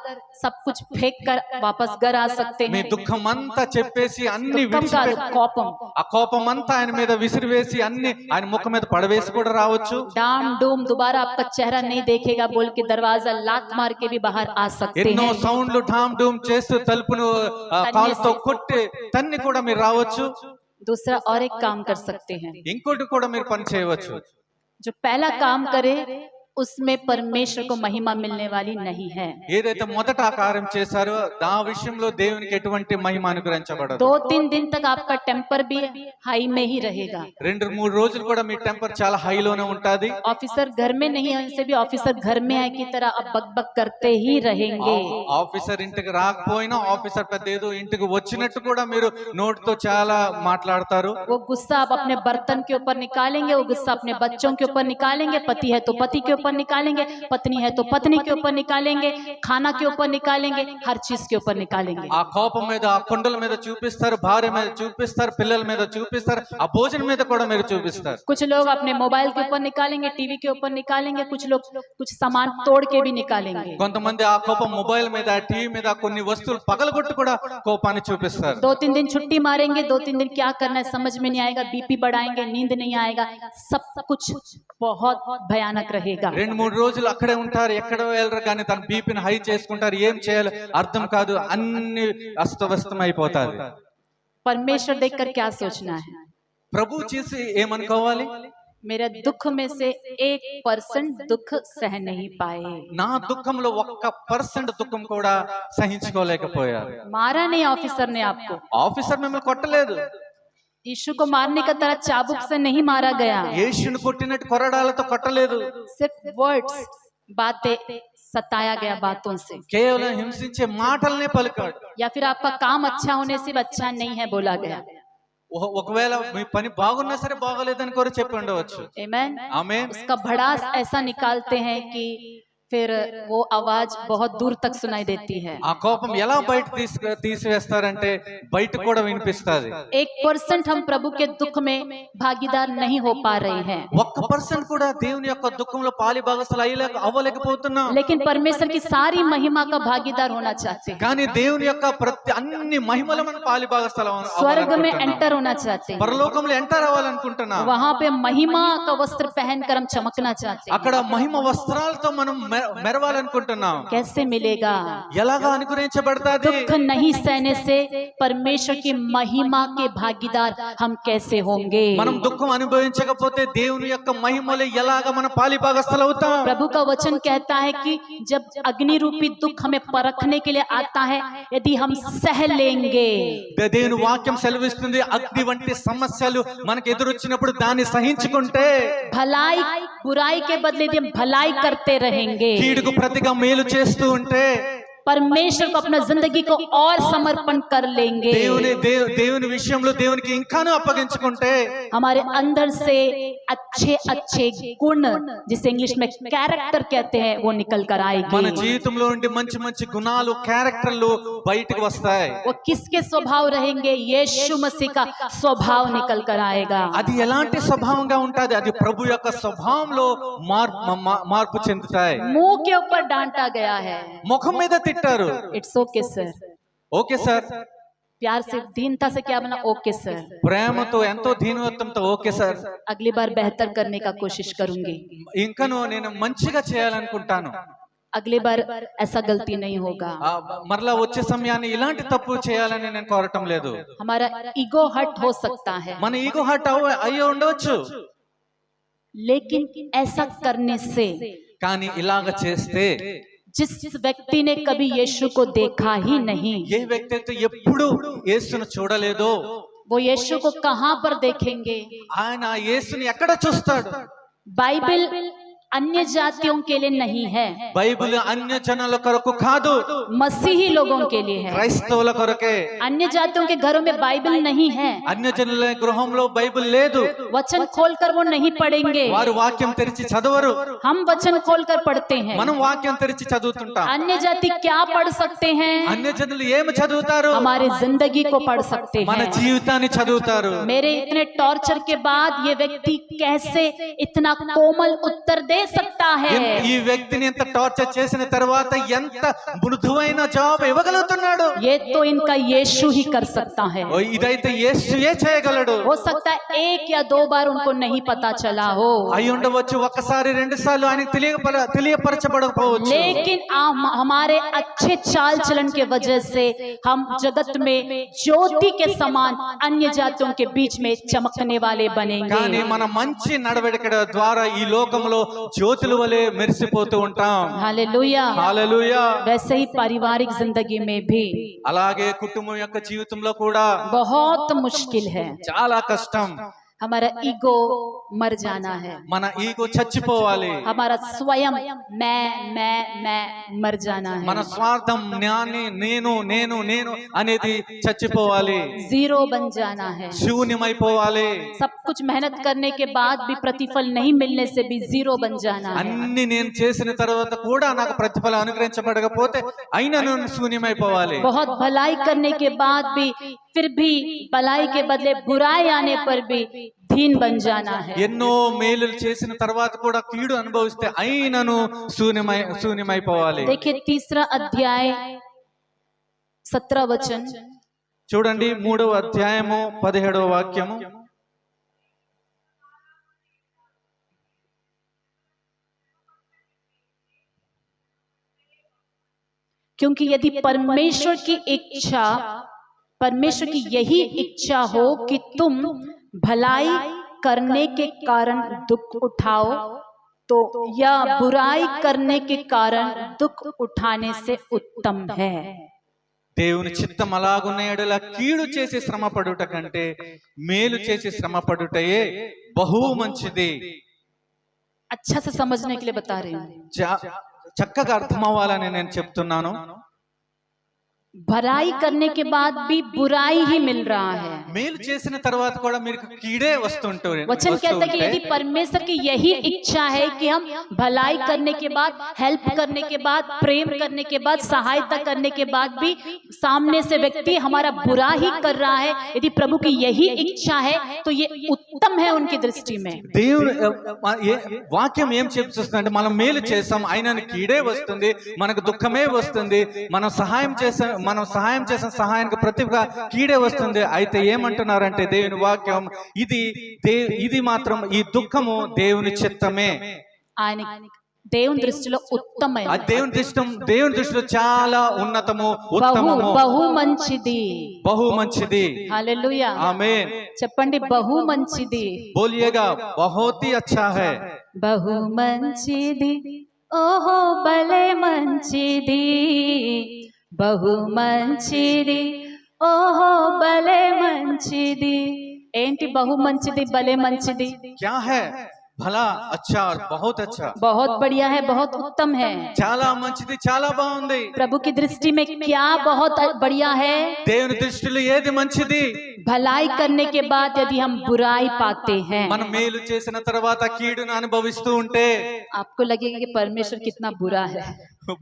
सब कुछ फेंक कर वापस घर आ सकते మీ हैं. దుఃఖం అంతా చెప్పేసి అన్ని दुखम का कोपम, ఆ కోపం అంతా ఆయన మీద విసిరివేసి అన్ని ఆయన ముఖం మీద పడవేసి కూడా రావచ్చు. डाम डूम दोबारा आपका चेहरा नहीं देखेगा बोल के दरवाजा लात मार के भी बाहर आ सकते ఎన్నో हैं. సౌండ్లు ఢామ్ డూమ్ చేస్తూ తలుపును కాలుతో కొట్టి తన్ని కూడా మీరు రావచ్చు. दूसरा और एक काम कर सकते हैं. ఇంకోటి కూడా మీరు పని చేయవచ్చు. जो पहला काम करे उसमें परमेश्वर को महिमा मिलने वाली नहीं है। ఏదైతే మొదట ఆ కార్యం చేశారో ఆ విషయంలో దేవునికి ఎటువంటి మహిమ అనుగ్రహించబడదు. 2-3 दिन तक आपका टेम्पर भी हाई में ही रहेगा। 2-3 రోజులు కూడా మీ టెంపర్ చాలా హైలోనే ఉంటది. ऑफिसर घर में नहीं है, उनसे भी ऑफिसर घर में है की तरह अब बक बक करते ही रहेंगे। ఆఫీసర్ ఇంటికి రాకపోయినా ఆఫీసర్ పెద్ద ఏదో ఇంటికి వచ్చినట్టు కూడా మీరు నోటితో చాలా మాట్లాడతారు. वो गुस्सा आप अपने बर्तन के ऊपर निकालेंगे, वो गुस्सा अपने बच्चों के ऊपर निकालेंगे, पति है तो पति के ऊपर निकालेंगे, पत्नी है तो पत्नी के ऊपर निकालेंगे, खाना के ऊपर निकालेंगे, हर चीज के ऊपर निकालेंगे। ఆ కోపం మీద ఆ కొండల మీద చూపిస్తారు, భార్య మీద చూపిస్తారు, పిల్లల మీద చూపిస్తారు, ఆ భోజనం మీద కూడా మీరు చూపిస్తారు. कुछ लोग अपने मोबाइल के ऊपर निकालेंगे, टीवी के ऊपर निकालेंगे, कुछ लोग कुछ सामान तोड़ के भी निकालेंगे। కొంతమంది ఆ కోపం మొబైల్ మీద టీవీ మీద కొన్ని వస్తువులు పగలగొట్టి కూడా కోపాన్ని చూపిస్తారు. 2-3 दिन छुट्टी मारेंगे, 2-3 दिन क्या करना है समझ में नहीं आएगा, बीपी बढ़ाएंगे, नींद नहीं आएगा, सब कुछ बहुत भयानक रहेगा। 2-3 రోజులు అక్కడే ఉంటారు, ఎక్కడ వెళ్ళరు, కానీ తన బీపీని హై చేసుకుంటారు. ఏం చేయాలో అర్థం కాదు, అన్ని అస్తవ్యస్తం అయిపోతారు. परमेश्वर देखकर क्या सोचना है? ప్రభు చేసి ఏమనుకోవాలి? मेरे दुख में से 1% दुख सह नहीं पाए। నా దుఃఖంలో 1% దుఃఖం కూడా సహించుకోలేకపోయారు. मारा नहीं ऑफिसर ने आपको, ఆఫీసర్ మిమ్మల్ని కొట్టలేదు. यीशु को मारने का तरह चाबुक से नहीं मारा गया, యేసుని కొట్టినట్టు కొరడాలతో కొట్టలేదు. सिर्फ वर्ड्स, बातें सताया गया, बातों से। కేవలం హింసించే మాటల్నే పలికాడు. या फिर आपका काम अच्छा होने से भी अच्छा नहीं है बोला गया। ఒకవేళ మీ పని బాగున్నా సరే బాగలేదని కూడా చెప్పి ఉండవచ్చు. आमेन। ఆమేన్. उसका भड़ास ऐसा निकालते हैं कि फिर वो आवाज बहुत दूर तक सुनाई देती है। ఆ కోపం ఎలా బయట తీసివేస్తారంటే బయట కూడా వినిపిస్తుంది. 1% हम प्रभु के दुख में भागीदार नहीं हो पा रहे हैं, 1% కూడా దేవుని యొక్క దుఃఖంలో పాలి భాగస్థులు అవ్వలేకపోతున్నాం. लेकिन परमेश्वर की सारी महिमा का भागीदार होना चाहते हैं, కానీ దేవుని యొక్క అన్ని మహిమల మన పాలి భాగస్థులు स्वर्ग में एंटर होना चाहते हैं, పరలోకంలో ఎంటర్ అవ్వాలనుకుంటున్నాం. वहां पे महिमा का वस्त्र पहनकर हम चमकना चाहते हैं। అక్కడ మహిమ వస్త్రాలతో మనం మెరవాలనుకుంటున్నాం. कैसे मिलेगा? ఎలాగా అనుగ్రహించబడతాది? दुख नहीं सहने से परमेश्वर की महिमा के भागीदार हम कैसे होंगे? మనం దుఃఖం అనుభవించకపోతే దేవుని యొక్క మహిమలో ఎలాగా మన పాలి భాగస్థులు అవుతాం? प्रभु का वचन कहता है कि जब अग्नि रूपी दुख हमें परखने के लिए आता है, यदि हम सह लेंगे, దేవుని వాక్యం సెలవిస్తుంది, అగ్ని వంటి సమస్యలు మనకు ఎదురొచ్చినప్పుడు దాన్ని సహించుకుంటే, भलाई बुराई के बदले यदि हम भलाई करते रहेंगे, కీడుకు ప్రతిగా మేలు చేస్తూ ఉంటే, परमेश्वर को अपना जिंदगी को और समर्पण कर लेंगे, దేవుని విషయంలో దేవునికి ఇంకాను అప్పగించుకుంటే, हमारे अंदर से अच्छे अच्छे गुण, जिसे इंग्लिश में कैरेक्टर कहते हैं, वो निकल कर మన आएगी। జీవితంలో ఉండి మంచి మంచి గుణాలు, క్యారెక్టర్లు బయటకు వస్తాయి. वो किसके स्वभाव रहेंगे? यीशु मसीह का स्वभाव निकल कर आएगा। అది ఎలాంటి స్వభావంగా ఉంటది? అది ప్రభు యొక్క స్వభావంలో మార్పు చెందుతాయి. मुंह के ऊपर डांटा गया है, ముఖం మీద తిట్టారు, it's okay sir. Okay sir. प्यार से, दीनता से क्या बोला? Okay sir. ప్రేమతో, ఎంతో దీనత్వంతో ఓకే సార్, अगली बार बेहतर करने का कोशिश करूंगी, ఇంకను నేను మంచిగా చేయాలనుకుంటాను, अगली बार ऐसा गलती नहीं होगा। మరలా వచ్చే సమయాన్ని ఇలాంటి తప్పు చేయాలని నేను కోరటం లేదు. हमारा ईगो हर्ट हो सकता है, మన ఈగో హర్ట్ అయ్యి ఉండవచ్చు, लेकिन ऐसा करने से కానీ ఇలాగ చేస్తే, जिस व्यक्ति ने कभी यीशु को देखा ही नहीं, ఏ వ్యక్తి అయితే ఎప్పుడు యేసును చూడలేదో वो यीशु को कहां पर देखेंगे? ఆయన యేసుని ఎక్కడ చూస్తాడు? बाइबल अन्य जातियों के लिए नहीं है, బైబిల్ అన్య జనుల కొరకు కాదు, मसीही लोगों के लिए है। క్రైస్తవుల కొరకే. अन्य जातियों के घरों में बाइबल नहीं है, అన్య జనుల గృహంలో బైబిల్ లేదు, वचन खोलकर वो नहीं पढ़ेंगे, వారు వాక్యం తెరిచి చదవరు, हम वचन खोलकर पढ़ते हैं। మనం వాక్యం తెరిచి చదువుతుంటాం. अन्य जाति क्या पढ़ सकते हैं? అన్య జనులు ఏమి చదువుతారు? हमारे जिंदगी को पढ़ सकते మన हैं। జీవితాన్ని చదువుతారు. मेरे इतने टॉर्चर के बाद ये व्यक्ति कैसे इतना कोमल उत्तर दे सकता है? ఈ వ్యక్తిని ఎంత టార్చర్ చేసిన తర్వాత ఎంత మృదువైన జవాబు ఇవ్వగలుగుతున్నాడు? ये तो इनका यीशु ही कर सकता है। ఇదైతే యేసుయే చేయగలడు. हो सकता है 1 या 2 बार उनको नहीं पता चला हो, అయి ఉండవచ్చు, ఒక్కసారి రెండు సార్లు ఆయనకు తెలియపరచబడకపోవచ్చు. लेकिन हमारे अच्छे चाल चलन के वजह से हम जगत में ज्योति के समान अन्य जातियों के बीच में चमकने वाले కానీ बनेंगे। మన మంచి నడవడిక ద్వారా ఈ లోకంలో జ్యోతుల వలె మెరిసిపోతూ ఉంటాం. हालेलुया। హల్లెలూయా. वैसे ही पारिवारिक जिंदगी में भी అలాగే కుటుంబం యొక్క జీవితంలో కూడా बहुत मुश्किल है। చాలా కష్టం. हमारा ईगो मर जाना है, మన ఈగో చచ్చిపోవాలి. हमारा स्वयं मैं मर जाना है, మన స్వార్థం నేను నేను నేను అనేది చచ్చిపోవాలి. जीरो बन जाना है। శూన్యమైపోవాలి. सब कुछ मेहनत करने के बाद भी प्रतिफल नहीं मिलने से भी जीरो बन जाना है। అన్ని నేను చేసిన తర్వాత కూడా నాకు ప్రతిఫలం అనుగ్రహించబడకపోతే అయినా నేను శూన్యమైపోవాలి. बहुत भलाई करने के बाद भी फिर भी भलाई के बदले बुराई आने पर भी दीन बन जाना है। ఎన్నో మేలులు చేసిన తర్వాత కూడా కీడు అనుభవిస్తే అయినను శూన్యమైపోవాలి. देखिए तीसरा अध्याय 17 वचन, చూడండి 3వ అధ్యాయము 17వ వాక్యము. क्योंकि यदि परमेश्वर की यही इच्छा हो कि तुम भलाई करने के कारण दुख उठाओ तो यह बुराई करने के कारण दुख उठाने से उत्तम है। దేవుని చిత్తం అలాగున్న ఎడల కీడు చేసి శ్రమ పడుట కంటే మేలు చేసి శ్రమ పడుటయే బహు మంచిది. अच्छा से समझने के लिए बता रही हूँ। చక్కగా అర్థం అవ్వాలని నేను చెప్తున్నాను. भलाई करने के बाद भी बुराई ही मिल रहा है। మేలు చేసిన తర్వాత కూడా మీకు కీడే వస్తుంటుంది. वचन कहता है कि यदि परमेश्वर की यही इच्छा है कि हम भलाई करने के बाद, हेल्प करने के बाद, प्रेम करने के बाद, सहायता करने के बाद भी सामने से व्यक्ति हमारा बुरा ही कर रहा है, यदि प्रभु की यही इच्छा है तो ये उत्तम है उनकी दृष्टि में। దేవుడు వాక్యం ఏం చెప్తుందంటే మనం మేలు చేసాం అయినా కీడే వస్తుంది, మనకు దుఃఖమే వస్తుంది. మనం సహాయం చేసిన సహాయానికి ప్రతిగా కీడే వస్తుంది. అయితే ఏమంటున్నారంటే దేవుని వాక్యం ఇది మాత్రం ఈ దుఃఖము దేవుని చిత్తమే. ఆయన దేవుని దృష్టిలో ఉత్తమమైన, దేవుని దృష్టిలో చాలా ఉన్నతము, ఉత్తమము, బహు మంచిది. బహు మంచిది. హల్లెలూయా. ఆమేన్. చెప్పండి బహు మంచిది. బోలియేగా बहुत ही अच्छा है. బహు మంచిది, ఓహో భలే మంచిది, బహు మంచిది, ఓహో భలే మంచిది. ఏంటి బహు మంచిది, భలే మంచిది? क्या है? भला, अच्छा और बहुत अच्छा. बहुत बढ़िया है, बहुत उत्तम है. చాలా మంచిది, చాలా బాగుంది. प्रभु की दृष्टि में क्या बहुत बढ़िया है? దేవుని దృష్టిలో ఏది మంచిది? भलाई करने के बाद यदि हम बुराई पाते हैं, మనం మేలు చేసిన తర్వాత కీడును అనుభవిస్తూ ఉంటే आपको लगेगा कि परमेश्वर कितना बुरा है,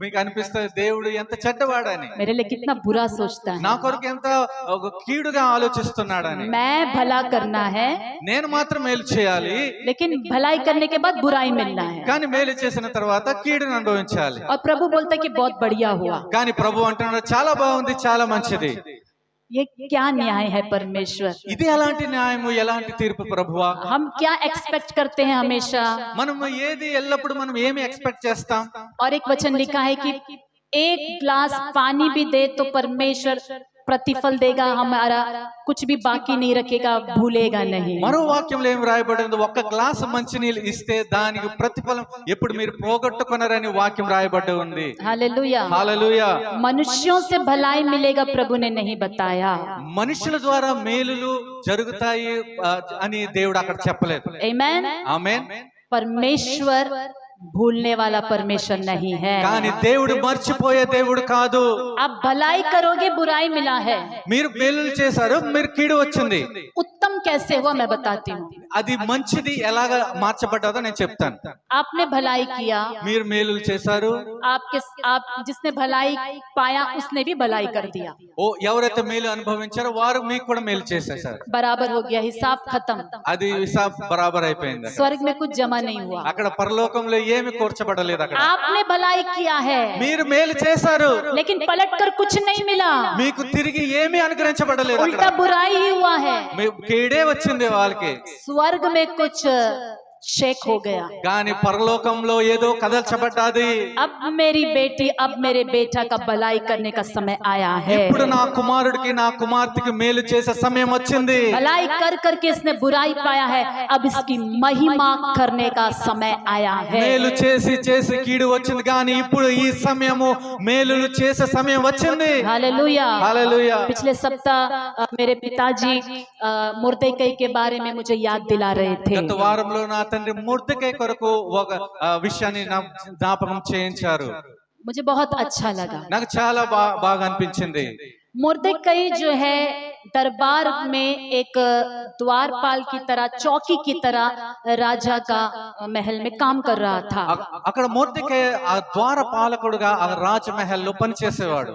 మీకు అనిపిస్తుంది దేవుడు ఎంత చెడ్డవాడని, मेरे लिए कितना बुरा सोचता है, నా కొరకు ఎంత కీడుగా ఆలోచిస్తున్నాడని. मैं भला करना है నేను మాత్రం మేలు చేయాలి, लेकिन भलाई करने के बाद बुराई मिलना है. కానీ మేలు చేసిన తర్వాత కీడును అనుభవించాలి. और प्रभु बोलता है कि बहुत बढ़िया हुआ. కానీ ప్రభు అంటున్నాడు చాలా బాగుంది, చాలా మంచిది. ये क्या न्याय है परमेश्वर? ఇది ఎలాంటి న్యాయము, ఎలాంటి తీర్పు ప్రభువా? हम क्या एक्सपेक्ट करते हैं हमेशा? మనం ఏది ఎల్లప్పుడు మనం ఏమి ఎక్స్పెక్ట్ చేస్తాం? और एक वचन लिखा है कि एक ग्लास पानी भी दे तो परमेश्वर प्रतिफल देगा, हमारा कुछ भी बाकी नहीं रखेगा, भूलेगा नहीं. మరో వాక్యంలో ఏం రాయబడింది? ఒక్క గ్లాసు మంచినీళ్ళు ఇస్తే దానికి ప్రతిఫలం ఎప్పుడు మీరు పోగొట్టుకున్నారని వాక్యం రాయబడి ఉంది. हालेलुया. హల్లెలూయా. मनुष्यों से भलाई मिलेगा प्रभु ने नहीं बताया. మనుషుల ద్వారా మేలులు జరుగుతాయి అని దేవుడు అక్కడ చెప్పలేదు. आमेन. ఆమేన్. परमेश्वर भूलने वाला परमेश्वर नहीं है. కానీ దేవుడు మర్చిపోయే దేవుడు కాదు. आप भलाई करोगे, बुराई मिला है. మీరు మేలులు చేశారు, మీరు కీడు వచ్చింది. उत्तम कैसे हुआ मैं बताती हूँ. అది మంచిది ఎలాగా మార్చబడ్డదో నేను చెప్తాను. आपने भलाई किया, మీరు మేలులు చేశారు, आप जिसने भलाई पाया उसने भी भलाई कर दिया. ఓ ఎవరైతే మేలు అనుభవించారో వారు మీకు కూడా మేలు చేసేసారు. बराबर हो गया, हिसाब खत्म. అది హిసాబ్ బరాబర్ అయిపోయింది. स्वर्ग में कुछ जमा नहीं हुआ. అక్కడ పరలోకంలో ఏమి కూర్చబడలేదు. అక్కడ आपने भलाई किया है, మీరు మేలు చేశారు, लेकिन पलट कर कुछ नहीं मिला. మీకు తిరిగి ఏమీ అనుగ్రహించబడలేదు. उल्टा बुराई ही हुआ है. కీడే వచ్చింది వాళ్ళకి. स्वर्ग में कुछ शेक हो गया। కానీ పరలోకంలో ఏదో కదల్చబడ్డాది. अब मेरी बेटी, अब मेरे बेटा का भलाई करने का समय आया है। ఇప్పుడు నా కుమారుడికి నా కుమార్తెకి మేలు చేసే సమయం వచ్చింది. भलाई कर करके इसने बुराई पाया है, अब इसकी महिमा करने का समय आया है। మేలు చేసి చేసి కీడు వచ్చింది, కానీ ఇప్పుడు ఈ సమయము మేలులు చేసే సమయం వచ్చింది. हालेलुया। హల్లెలూయా. पिछले सप्ताह मेरे पिताजी मुर्देकई के बारे में मुझे याद दिला रहे थे। గత వారంలో నా తండ్రి మొర్దెకై కొరకు ఒక విషయాన్ని నా జ్ఞాపకం చేయించారు. मुझे बहुत अच्छा लगा। నాకు చాలా బాగా అనిపించింది. मुर्देकई जो है दरबार में एक द्वारपाल की तरह, चौकी की तरह राजा का महल में काम कर रहा था। అక్కడ మొర్దెకై ఆ ద్వార పాలకుడుగా ఆ రాజమహల్ లో పనిచేసేవాడు.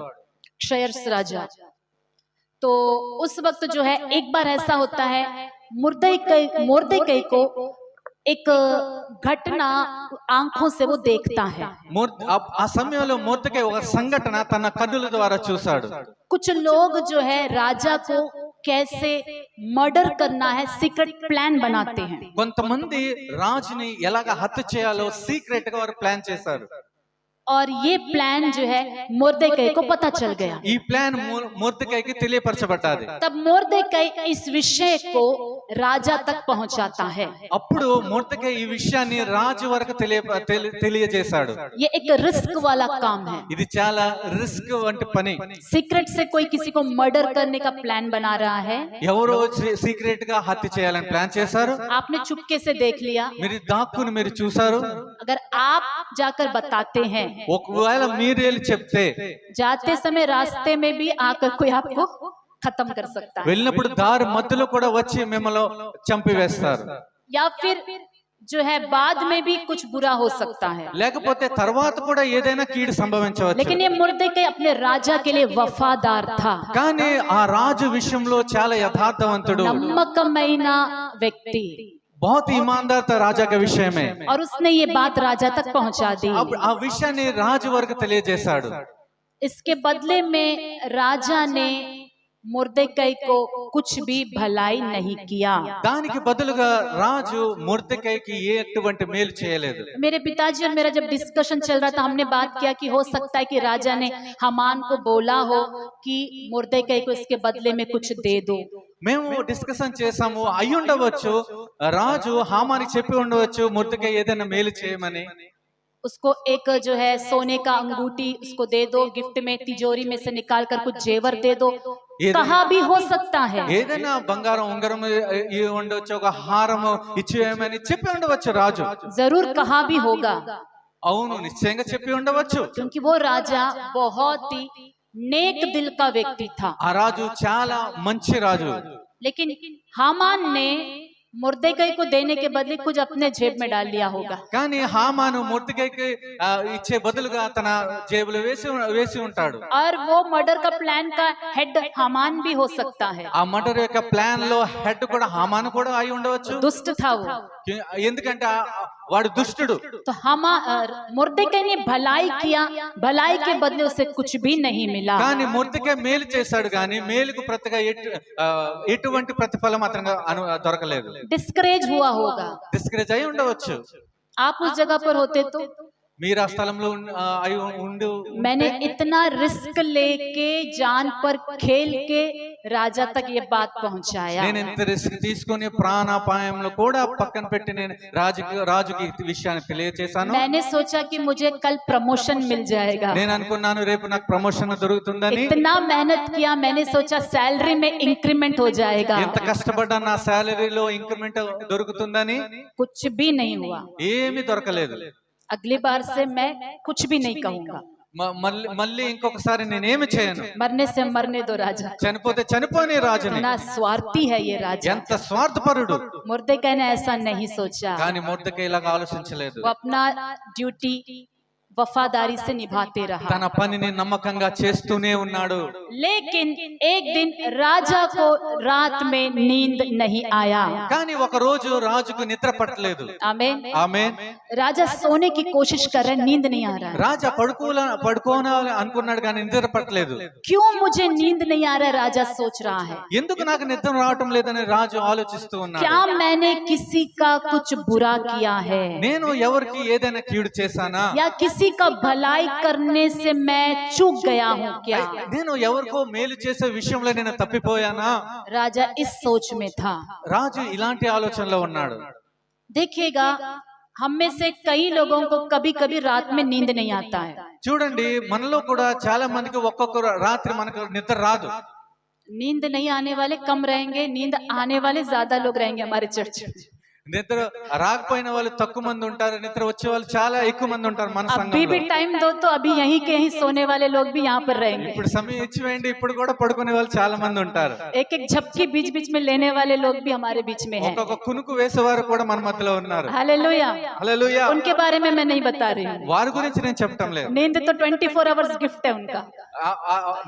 क्षयर्स राजा। तो उस वक्त जो है एक बार ऐसा होता है, मुर्देकई को एक घटना आंखों से वो देखता है। ఆ సమయంలో మొర్దెకై ఒక సంఘటన తన కన్నుల ద్వారా చూశాడు. कुछ लोग जो है राजा को कैसे मर्डर करना है सीक्रेट प्लान बनाते हैं। కొంతమంది రాజుని ఎలాగ హత్య చేయాలో సీక్రెట్ గా వారు ప్లాన్ చేశారు. और ये प्लान जो है मुर्देकई को पता चल गया। ఈ ప్లాన్ మొర్దెకైకి తెలియపరచబడ్డాది. तब मुर्देकई इस विषय को राजा तक पहुंचाता है। అప్పుడు మొర్దెకై ఈ విషయాన్ని రాజు వరకు తెలియజేశాడు. ये एक रिस्क वाला काम है। ఇది చాలా రిస్క్ వంటి పని. सीक्रेट से कोई किसी को मर्डर करने का प्लान बना रहा है। ఎవరో సీక్రెట్ గా హత్య చేయాలని ప్లాన్ చేశారు. आपने चुपके से देख लिया। మీరు దాక్కుని మీరు చూశారు. अगर आप जाकर बताते हैं, ఒకవేళ మీరు వెళ్ళి చెప్తే जाते समय रास्ते में भी आकर कोई आपको खत्म कर सकता है, వెళ్ళినప్పుడు దారి మధ్యలో కూడా వచ్చి మిమ్మల్ని చంపివేస్తారు. या फिर जो है बाद में भी कुछ बुरा हो सकता है। లేకపోతే తర్వాత కూడా ఏదైనా కీడు సంభవించవచ్చు. लेकिन ये मुर्देकई अपने राजा के लिए वफादार था। కానీ ఆ రాజు విషయంలో చాలా యథార్థవంతుడు, नम्रकమైన व्यक्ति, बहुत ईमानदार था राजा के विषय में. और उसने ये बात राजा तक पहुंचा दी। अब ఆ విషయాన్ని రాజు వరకు తెలియజేశాడు. इसके बदले में राजा ने मुर्देकई को कुछ भी भलाई नहीं किया। దానికి బదులుగా రాజు మొర్దెకైకి ఎటువంటి మేలు చేయలేదు. मेरे पिताजी और मेरा जब डिस्कशन चल रहा था, हमने बात किया कि हो सकता है कि राजा ने हामान को बोला हो कि मुर्देकई को इसके बदले में कुछ दे दो। మేము డిస్కషన్ చేసాము, అయి ఉండవచ్చు రాజు హామానికి చెప్పి ఉండవచ్చు మొర్దెకై ఏదైనా మేలు చేయమని. उसको एक जो है सोने का अंगूठी उसको दे दो गिफ्ट में, तिजोरी में से निकाल कर कुछ जेवर दे दो, कहा भी हो सकता है। ఏదైనా బంగారం ఉంగరం ఉండవచ్చు, ఒక హారం ఇచ్చేయమని చెప్పి ఉండవచ్చు రాజు. जरूर कहा भी होगा, అవును నిశ్చయంగా చెప్పి ఉండవచ్చు. क्योंकि वो राजा बहुत ही नेक दिल का व्यक्ति था। ఆ రాజు చాలా మంచి రాజు. लेकिन हामान ने मुर्देकई को देने के बदले कुछ अपने जेब में डाल लिया होगा। కానీ హామాను మొర్దెకైకి ఇచ్చే బదులుగా తన జేబులో వేసి ఉంటాడు. और वो मर्डर का प्लान का हेड हामान भी हो सकता है। ఆ మర్డర్ యొక్క ప్లాన్ లో హెడ్ కూడా హామాను కూడా అయి ఉండవచ్చు. दुष्ट था वो, ఎందుకంటే వాడు దుష్టుడు. तो मुर्देकई ने भलाई किया, भलाई के बदले उसे कुछ भी नहीं मिला। కానీ మొర్దెకై మేలు చేశాడు, కానీ మేలుకు ప్రతిగా ఎటువంటి ప్రతిఫలం అతనికి దొరకలేదు. डिस्करेज हुआ होगा। డిస్కరేజ్ అయి ఉండవచ్చు. आप उस जगह पर होते तो మీరు ఆ స్థలంలో అయి ఉండి मैंने इतना रिस्क लेके जान पर खेल के राजा तक ये बात पहुंचाया। నేను ఇంత రిస్క్ తీసుకొని ప్రాణాపాయంలో కూడా పక్కన పెట్టి నేను రాజుకి విషయాన్ని తెలియజేశాను. मैंने सोचा कि मुझे कल प्रमोशन मिल जाएगा। నేను అనుకున్నాను రేపు నాకు ప్రమోషన్ దొరుకుతుందని. इतना मेहनत किया, मैंने सोचा सैलरी में इंक्रीमेंट हो जाएगा। ఎంత కష్టపడ్డా నా సాలరీలో ఇంక్రిమెంట్ దొరుకుతుందని. कुछ भी नहीं हुआ। ఏమీ దొరకలేదు. अगली बार से मैं कुछ भी नहीं कहूंगा। మళ్ళీ ఇంకొకసారి నేనేమి చేయను. मरने से मरने दो राजा। చనిపోతే చనిపోని రాజుని. इतना स्वार्थी है ये राजा। ఎంత స్వార్థపరుడు. मुर्देकई ने ऐसा नहीं सोचा। కానీ మొర్దెకై ఇలాగా ఆలోచించలేదు. वो अपना ड्यूटी वफादारी से निभाते रहा। తన పనిని నమ్మకంగా చేస్తూనే ఉన్నాడు. लेकिन एक दिन राजा को रात में नींद नहीं आया। కానీ ఒక రోజు రాజుకు నిద్ర పట్టలేదు. आमीन। ఆమేన్. राजा सोने की कोशिश कर रहे, नींद नहीं आ रहा है। రాజా పడుకోవాలి అనుకున్నాడు కానీ నిద్ర పట్టలేదు. क्यों मुझे नींद नहीं आ रहा है, राजा सोच रहा है। ఎందుకు నాకు నిద్ర రావటం లేదని రాజు ఆలోచిస్తూ ఉన్నాడు. क्या मैंने किसी का कुछ बुरा किया है, నేను ఎవరికి ఏదైనా కీడు చేశానా, या किसी का भलाई करने से मैं चूक गया हूँ क्या। నేను ఎవరికో మేలు చేసే విషయంలో నేను తప్పిపోయానా. राजा इस सोच में था। రాజు ఇలాంటి ఆలోచనలో ఉన్నాడు. देखिएगा, हम में से कई लोगों को कभी कभी रात में नींद नहीं आता है। చూడండి, మనలో కూడా చాలా మందికి ఒక్కొక్క రాత్రి మనకు నిద్ర రాదు. नींद नहीं आने वाले कम रहेंगे, नींद आने वाले ज्यादा लोग रहेंगे हमारे चर्च में। నిద్ర రాకపోయిన వాళ్ళు తక్కువ మంది ఉంటారు, నిద్ర వచ్చే వాళ్ళు చాలా ఎక్కువ మంది ఉంటారు మన अभी సంఘంలో. भी टाइम दो तो अभी यहीं के यहीं सोने वाले लोग भी यहाँ पर रहेंगे। ఇప్పుడు సమయం ఇచ్చి వేయండి, ఇప్పుడు కూడా పడుకునే వాళ్ళు చాలా మంది ఉంటారు. एक एक झपकी बीच बीच में लेने वाले लोग भी हमारे बीच में हैं। ఒక్కొక్క కునుకు వేసేవారు కూడా మన మధ్యలో ఉన్నారు. हालेलुया। హల్లెలూయా. उनके बारे में मैं नहीं बता रही हूँ। వారి గురించి నేను చెప్పటం లేదు. नींद तो 24 आवर्स गिफ्ट है उनका।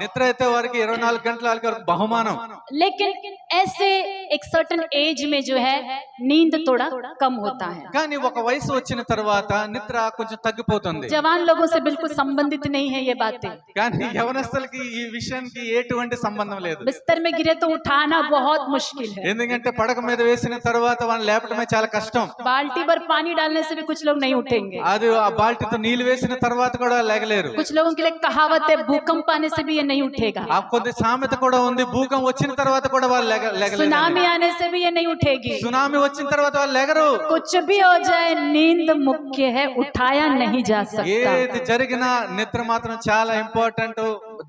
నిద్ర అయితే వారికి 24 గంటల వాళ్ళకి బహుమానం. लेकिन ऐसे एक सर्टेन एज में जो है नींद थोड़ा कम होता है। కానీ ఒక వయసు వచ్చిన తర్వాత నిద్ర కొంచెం తగ్గిపోతుంది. जवान लोगों से बिल्कुल संबंधित नहीं है ये बातें। కానీ యవనస్తులకి ఈ విషయానికి ఎటువంటి సంబంధం లేదు. बिस्तर में गिरे तो उठाना बहुत मुश्किल है। ఎందుకంటే పడక మీద వేసిన తర్వాత వాళ్ళని లేపడమే చాలా కష్టం. बाल्टी भर पानी डालने से भी कुछ लोग नहीं उठेंगे। అది ఆ బాల్టీతో నీళ్లు వేసిన తర్వాత కూడా లేగలేరు. कुछ लोगों के लिए कहावत है, भूकंप आने से भी ये नहीं उठेगा। ఆ కొద్ది సామెత కూడా ఉంది, భూకంపం వచ్చిన తర్వాత కూడా వాళ్ళు లేగలేరు. सुनामी आने से भी ये नहीं उठेगी। సునామీ వచ్చిన తర్వాత వాళ్ళు లేగరు. कुछ भी हो जाए, नींद मुख्य है, उठाया नहीं जा सकता। ఏది జరిగినా నిద్ర మాత్రం చాలా ఇంపార్టెంట్,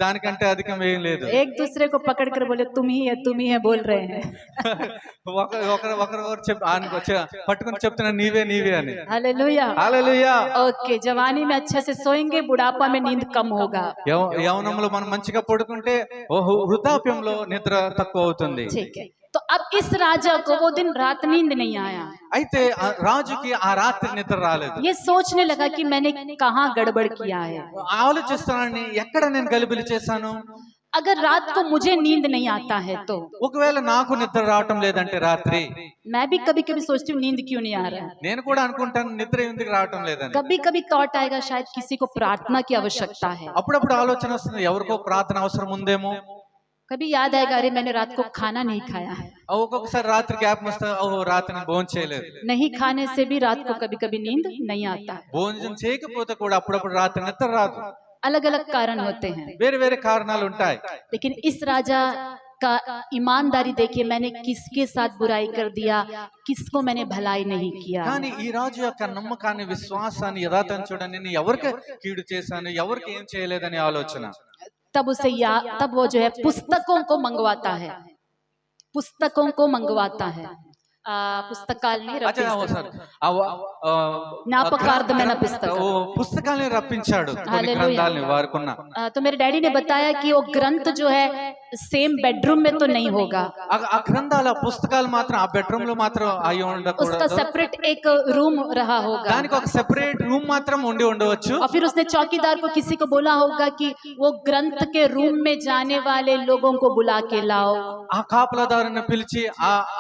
దానికంటే అధికం ఏం లేదు. एक दूसरे को पकड़ कर बोले तुम ही है बोल रहे हैं। ఒకరు పట్టుకుని చెప్తున్నా నీవే నీవే అని. हालेलुया। హల్లెలూయా. ओके, जवानी में अच्छे से सोएंगे, बुढ़ापा में नींद कम होगा। యవనంలో మనం మంచిగా పడుకుంటే వృద్ధాప్యంలో నిద్ర తక్కువ అవుతుంది. ठीक है। तो अब इस राजा को वो दिन रात नींद नहीं आया। అయితే ఆ రాజుకి ఆ రాత్రి నిద్ర రాలేదు. ये सोचने लगा कि मैंने कहाँ गड़बड़ किया है। ఆలోచిస్తున్నాను, ఎక్కడ నేను గలిబిలి చేశాను. अगर रात को मुझे नींद नहीं आता है तो ఒకవేళ నాకు నిద్ర రావటం లేదంటే రాత్రి मैं भी कभी कभी सोचती हूँ नींद क्यों नहीं आ रहा है। నేను కూడా అనుకుంటాను నిద్ర ఎందుకు రావటం లేదని. कभी कभी थॉट आएगा शायद किसी को प्रार्थना की आवश्यकता है। అప్పుడప్పుడు ఆలోచన వస్తుంది, ఎవరికో ప్రార్థన అవసరం ఉందేమో. कभी याद आएगा, अरे मैंने रात को खाना नहीं खाया है। ఒక్కొక్కసారి రాత్రి జ్ఞాపకం వస్తే ఓహో రాత్రి నేను భోజనం చేయలేదు. नहीं खाने से भी रात को कभी कभी नींद नहीं आता है। భోజనం చేయకపోతే కూడా అప్పుడప్పుడు రాత్రి నిద్ర రాదు. अलग अलग कारण होते हैं। వేరే వేరే కారణాలు ఉంటాయి. लेकिन इस राजा का ईमानदारी देखिए, मैंने किसके साथ बुराई कर दिया, किसको मैंने भलाई नहीं किया। కానీ ఈ రాజు యొక్క నమ్మకాన్ని, విశ్వాసాన్ని, యథార్థాన్ని చూడండి, నేను ఎవరికి కీడు చేశాను, ఎవరికి ఏం చేయలేదని ఆలోచన. तब वो जो है पुस्तकों को मंगवाता है, पुस्तकों को मंगवाता है। పుస్తకాల్ని జ్ఞాపకార్థమైన పుస్తకాల్ని రప్పించాడు, కొన్ని గ్రంథాలని వారుకున్న. तो मेरे डैडी ने बताया कि वो ग्रंथ जो है सेम बेडरूम में तो नहीं होगा। ఆ గ్రంథాల పుస్తకాలు మాత్రం ఆ బెడ్రూమ్ లో మాత్రం అయి ఉండకూడదు. उसका सेपरेट एक रूम रहा होगा, దానికి ఒక సెపరేట్ రూమ్ మాత్రం ఉండి ఉండవచ్చు. और फिर उसने चौकीदार को किसी को बोला होगा कि वो ग्रंथ के रूम में जाने वाले लोगों को बुला के लाओ। ఆ కాపలాదారుని పిలిచి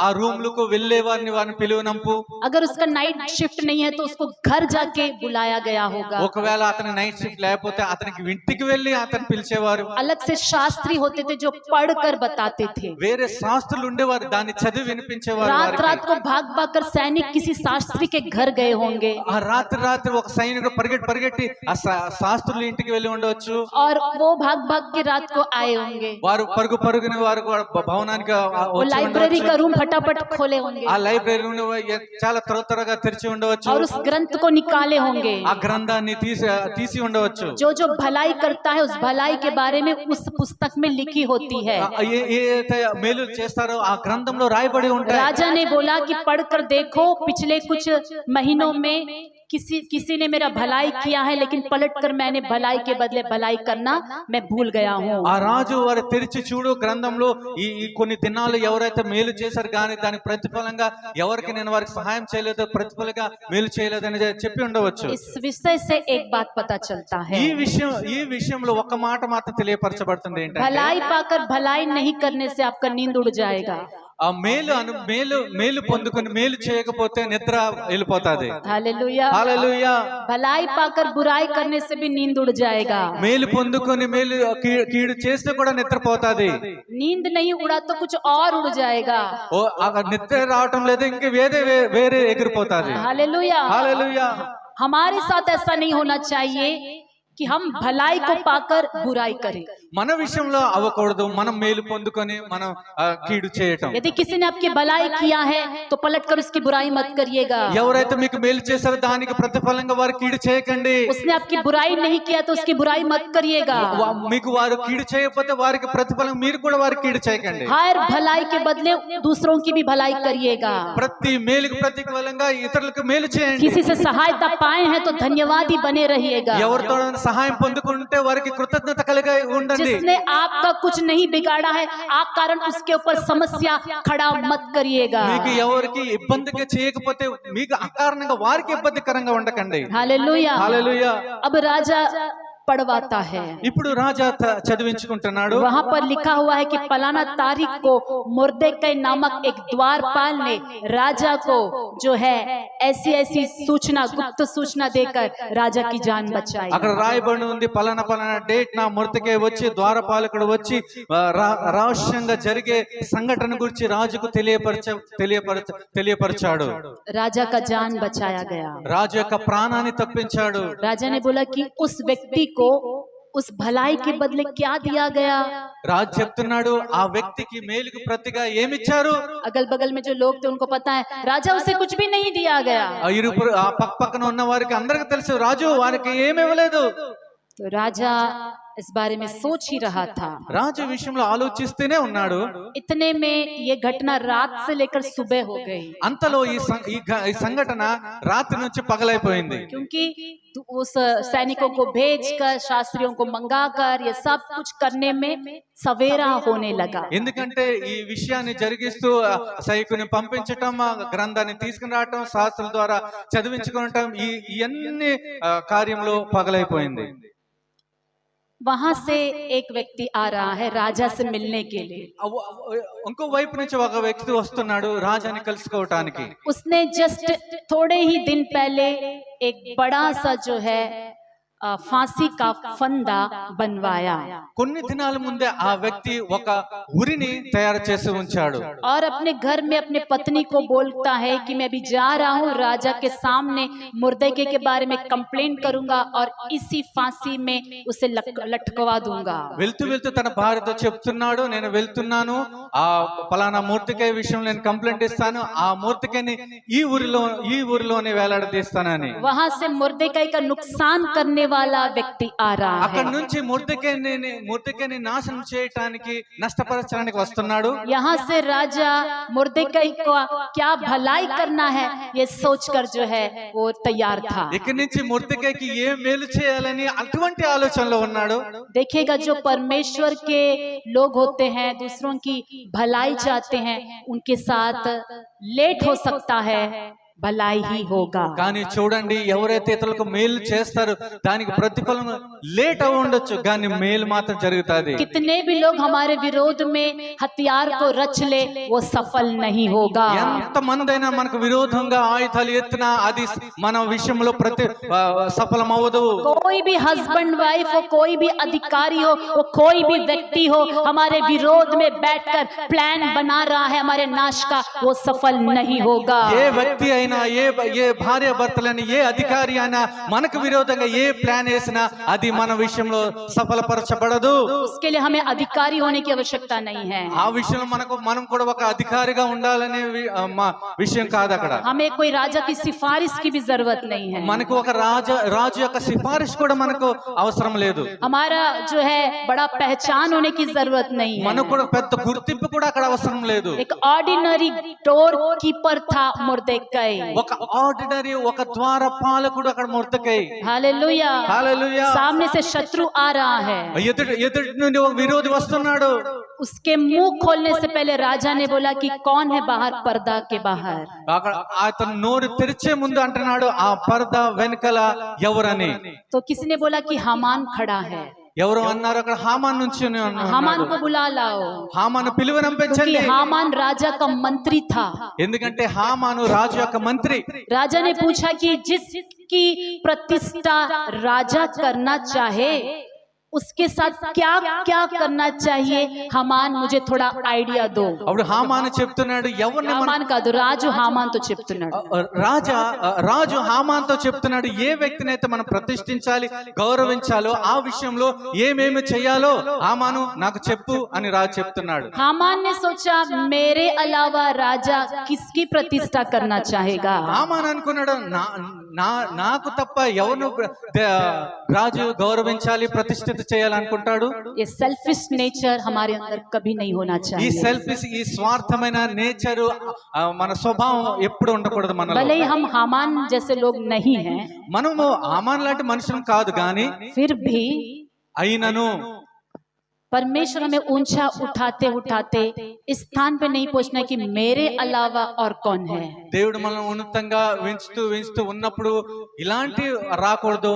ఆ రూమ్ లకు వెళ్ళే వారిని పిలువనంపు. अगर उसका नाइट शिफ्ट नहीं है तो उसको घर जाके बुलाया गया होगा। ఒకవేళ అతని నైట్ షిఫ్ట్ లేకపోతే అతనికి ఇంటికి వెళ్ళి అతను పిలిచేవారు. अलग से शास्त्री होते थे जो पढ़कर बताते थे। వేరే శాస్త్రులు ఉండేవారు, దాన్ని చదివి వినిపించేవారు. रात रात को भाग भाग कर सैनिक किसी शास्त्री के घर गए होंगे, ఆ రాత్రి ఒక సైనికుడు పరిగెట్టి ఆ శాస్త్రుల ఇంటికి వెళ్ళి ఉండవచ్చు. और वो भाग भाग के रात को आए होंगे। వారు పరుగున వారు భవనానికి वो लाइब्रेरी का रूम फटाफट खोले होंगे, ఆ లైబ్రరీ చాలా త్వరగా తెరిచి ఉండవచ్చు. और उस ग्रंथ को निकाले होंगे। ఆ గ్రంథాన్ని తీసి ఉండవచ్చు. जो भलाई करता है उस भलाई के बारे में उस पुस्तक में लिखी होती है। ఏదైతే మేలు చేస్తారో ఆ గ్రంథంలో రాయబడి ఉంటాయి. राजा ने बोला कि पढ़कर देखो पिछले कुछ महीनों में किसी ने मेरा भलाई किया है, लेकिन पलटकर मैंने भलाई के बदले भलाई करना मैं भूल गया हूँ। ఆ రాజు వారు తెరిచి చూడు గ్రంథంలో ఈ కొన్ని దినాలు ఎవరైతే మేలు చేశారు కానీ దానికి ప్రతిఫలంగా ఎవరికి నేను వారికి సహాయం చేయలేదు, ప్రతిఫలంగా మేలు చేయలేదని చెప్పి ఉండవచ్చు. इस विषय से एक बात पता चलता है, ఈ విషయంలో ఒక మాట మాత్రం తెలియపరచబడుతుంది ఏంటంటే भलाई पाकर भलाई नहीं करने से आपका नींद उड़ जाएगा। ఆ మేలు పొందుకొని మేలు చేయకపోతే నిద్ర వెళ్ళిపోతాది. हालेलुया, హల్లెలూయా. भलाई पाकर बुराई करने से भी नींद उड़ जाएगा। మేలు పొందుకొని కీడు చేస్తే కూడా నిద్రపోతాది. नींद नहीं उड़ा तो कुछ और उड़ जाएगा। నిద్ర రావటం లేదు, ఇంక వేరే ఎగిరిపోతాది. हालेलुया, హల్లెలూయా. हमारे साथ ऐसा नहीं होना चाहिए कि हम भलाई को पाकर बुराई करें। మన విషయంలో అవ్వకూడదు, మనం మేలు పొందుకొని మనం కీడు చేయటం. यदि किसी ने आपकी भलाई किया है तो पलटकर उसकी बुराई मत करिएगा। ఎవరైతే మీకు మేలు చేశారో దానికి ప్రతిఫలంగా వారు కీడు చేయకండి. उसने आपकी बुराई नहीं किया तो उसकी बुराई मत करिएगा। మీకు వారు కీడు చేయకపోతే వారికి ప్రతిఫలం మీరు కూడా వారికి కీడు చేయకండి. हर भलाई के बदले दूसरों की भी भलाई करिएगा। ప్రతి మేలుకు ప్రతిఫలంగా ఇతరులకు మేలు చేయండి. किसी से सहायता पाए हैं तो धन्यवादी बने रहिएगा। ఎవరితో సహాయం పొందుకుంటే వారికి కృతజ్ఞత కలిగి ఉండండి. जिसने आपका कुछ नहीं बिगाड़ा है, आप कारण उसके ऊपर समस्या खड़ा मत करिएगा। మీకు ఎవరికి ఇబ్బందిగా చేయకపోతే మీకు అకారణంగా వారికి ఇబ్బందికరంగా ఉండకండి. हालेलुया, హల్లెలూయా. अब राजा पढ़वाता है। ఇప్పుడు రాజా చదివించుకుంటున్నాడు. वहां पर लिखा हुआ है कि फलाना तारीख को मुर्देकै नामक एक द्वारपाल ने राजा को जो है ऐसी सूचना, गुप्त सूचना देकर राजा की जान बचाई। అక్కడ రాయబడి ఉంది, పలానా డేట్ నా ముర్దెకై వచ్చి ద్వారపాలకుడు వచ్చి రహస్యంగా జరిగే సంఘటన గురించి రాజుకు తెలియపరచాడు. राजा का जान बचाया गया। రాజు యొక్క ప్రాణాన్ని తప్పించాడు. राजा ने बोला कि उस व्यक्ति को उस भलाई के बदले क्या दिया गया। రాజు చెప్తున్నాడు, ఆ వ్యక్తికి మేలుకు ప్రతిగా ఏమిచ్చారు? अगल बगल में जो लोग थे उनको पता है, राजा उसे कुछ भी नहीं दिया गया। ఆ పక్కన ఉన్న వారికి అందరికి తెలుసు రాజు వారికి ఏమి ఇవ్వలేదు. तो राजा इस बारे में सोच ही रहा था। రాజు విషయంలో ఆలోచిస్తూనే ఉన్నాడు. इतने में ये घटना रात से लेकर सुबह हो गई। అంతలో ఈ సంఘటన రాత్రి నుంచి పగలైపోయింది. क्योंकि उस सैनिकों को भेजकर, शास्त्रियों को मंगाकर ये सब कुछ करने में सवेरा होने लगा। ఎందుకంటే ఈ విషయాన్ని జరిగిస్తూ సైనికుని పంపించటం, గ్రంథాన్ని తీసుకుని రావటం, శాస్త్రుల ద్వారా చదివించుకోవటం, ఇవన్నీ కార్యంలో పగలైపోయింది. वहां से एक व्यक्ति आ रहा है राजा से मिलने के लिए। ఇంకో వైపు నుంచి ఒక వ్యక్తి వస్తున్నాడు రాజాని కలుసుకోవటానికి. उसने जस्ट थोड़े ही दिन पहले एक बड़ा सा जो है फांसी का फंदा बनवाया। కొన్ని దినాల ముందే ఆ వ్యక్తి ఒక ఉరిని తయారు చేసి ఉంచాడు. और अपने घर में अपने पत्नी को बोलता है कि मैं अभी जा रहा हूँ, राजा के सामने मुर्देके के बारे में कंप्लेंट करूंगा और इसी फांसी में उसे लटकवा दूंगा। వెళ్తూ తన భార్యతో చెప్తున్నాడు, నేను వెళ్తున్నాను, ఆ పలానా మూర్తికై విషయంలో నేను కంప్లైంట్ ఇస్తాను, ఆ మూర్తికైని ఈ ఊరిలోనే వేలాడదీస్తానని. वहां से मुर्देके का नुकसान करने वाला व्यक्ति आ रहा है। అక్కడ నుంచి ముర్దెకైని నాశనం చేయడానికి, నష్టపరచడానికి వస్తున్నాడు. यहाँ से राजा मुर्देके को क्या भलाई करना है ये सोचकर जो है वो तैयार था। ఇక్కడి నుంచి ముర్దెకైకి ఏం మేలు చేయాలని అటువంటి ఆలోచనలో ఉన్నాడు. देखिएगा, जो परमेश्वर के लोग होते हैं, दूसरों की भलाई चाहते हैं, उनके साथ लेट हो सकता है, भलाई ही होगा। కానీ చూడండి, ఎవరైతే ఇతరులకు మేలు చేస్తారో దానికి ప్రతిఫలం లేట్ అవ్వ ఉండొచ్చు, కానీ మేలు మాత్రం జరుగుతుంది. कितने भी लोग हमारे विरोध में हथियार को रच ले, वो सफल नहीं होगा। ఎంత మందైనా మనకు విరోధంగా ఆయుధాలు ఎత్తినా అది మన విషయంలో సఫలం అవ్వదు. कोई भी हस्बैंड वाइफ हो, कोई भी अधिकारी हो, वो कोई भी व्यक्ति हो, हमारे विरोध में बैठकर प्लान बना रहा है हमारे नाश का, वो सफल नहीं होगा। ఏ వ్యక్తి అయినా, ఏ భార్య భర్తలని, ఏ అధికారి అయినా మనకు విరోధంగా ఏ ప్లాన్ వేసినా అది మన విషయంలో సఫలపరచబడదు. उसके लिए हमें अधिकारी होने की आवश्यकता नहीं है। ఆ విషయంలో మనం కూడా ఒక అధికారిగా ఉండాలనే విషయం కాదు అక్కడ. हमें कोई राजा की सिफारिश की भी जरूरत नहीं है। మనకు ఒక రాజు యొక్క సిఫారిష్ కూడా మనకు అవసరం లేదు. हमारा जो है बड़ा पहचान होने की जरूरत नहीं है। మనకు కూడా పెద్ద గుర్తింపు కూడా అక్కడ అవసరం లేదు. एक ऑर्डिनरी डोर कीपर था मुर्देकै। మొర్దెకై ఒక ఆర్డినరీ ఒక ద్వార పాలకుడు అక్కడ మొర్దెకై. Hallelujah hallelujah. सामने से शत्रु आ रहा है, ఎదుటి నుండి ఒక విరోధి వస్తున్నాడు. उसके मुंह खोलने से पहले राजा ने बोला कि कौन है बाहर पर्दा के बाहर। అక్కడ అతను నోరు తెరిచే ముందు అంటున్నాడు ఆ పరదా వెనకల ఎవరని. तो किसी ने बोला कि हामान खड़ा है, ఎవరు అన్నారు అక్కడ హామాన్ నుంచి हामान को बुला लाओ, హామాను పిలువనంపించండి. क्योंकि हामान राजा का मंत्री था। ఎందుకంటే హామాను రాజు యొక్క మంత్రి. राजा ने पूछा कि जिसकी प्रतिष्ठा राजा करना चाहे उसके साथ क्या क्या करना चाहिए, हामान मुझे थोड़ा आइडिया दो। అప్పుడు హామాను చెప్తున్నాడు ఎవరిని हामान కాదు, రాజు హామాన్తో చెప్తున్నాడు. రాజు హామాన్తో చెప్తున్నాడు ఏ వ్యక్తిని అయితే మనం ప్రతిష్ఠించాలి గౌరవించాలో ఆ విషయంలో ఏమేమి చేయాలో హామాను నాకు చెప్పు అని రాజు చెప్తున్నాడు. हामान ने सोचा मेरे अलावा राजा किसकी प्रतिष्ठा करना चाहेगा। హామాను అనుకున్నాడు నాకు తప్ప ఎవరు రాజు గౌరవించాలి ప్రతిష్ఠిత చేయాలనుకుంటాడు. ये सेल्फिश नेचर हमारे अंदर कभी नहीं होना ఈ चाहिए। సెల్ఫిష్ ఈ స్వార్థమైన నేచర్ మన స్వభావం ఎప్పుడు ఉండకూడదు మనలో. भले ही हम हामान जैसे लोग नहीं हैं, మనము హామాన్ లాంటి మనుషులం కాదు కానీ फिर भी అయినను परमेश्वर हमें ऊंचा उठाते उठाते इस स्थान पे नहीं पहुंचना कि मेरे अलावा और कौन है। దేవుడు మనల్ని ఉన్నతంగా పెంచుతూ ఉన్నప్పుడు ఇలాంటి రాకూడదు.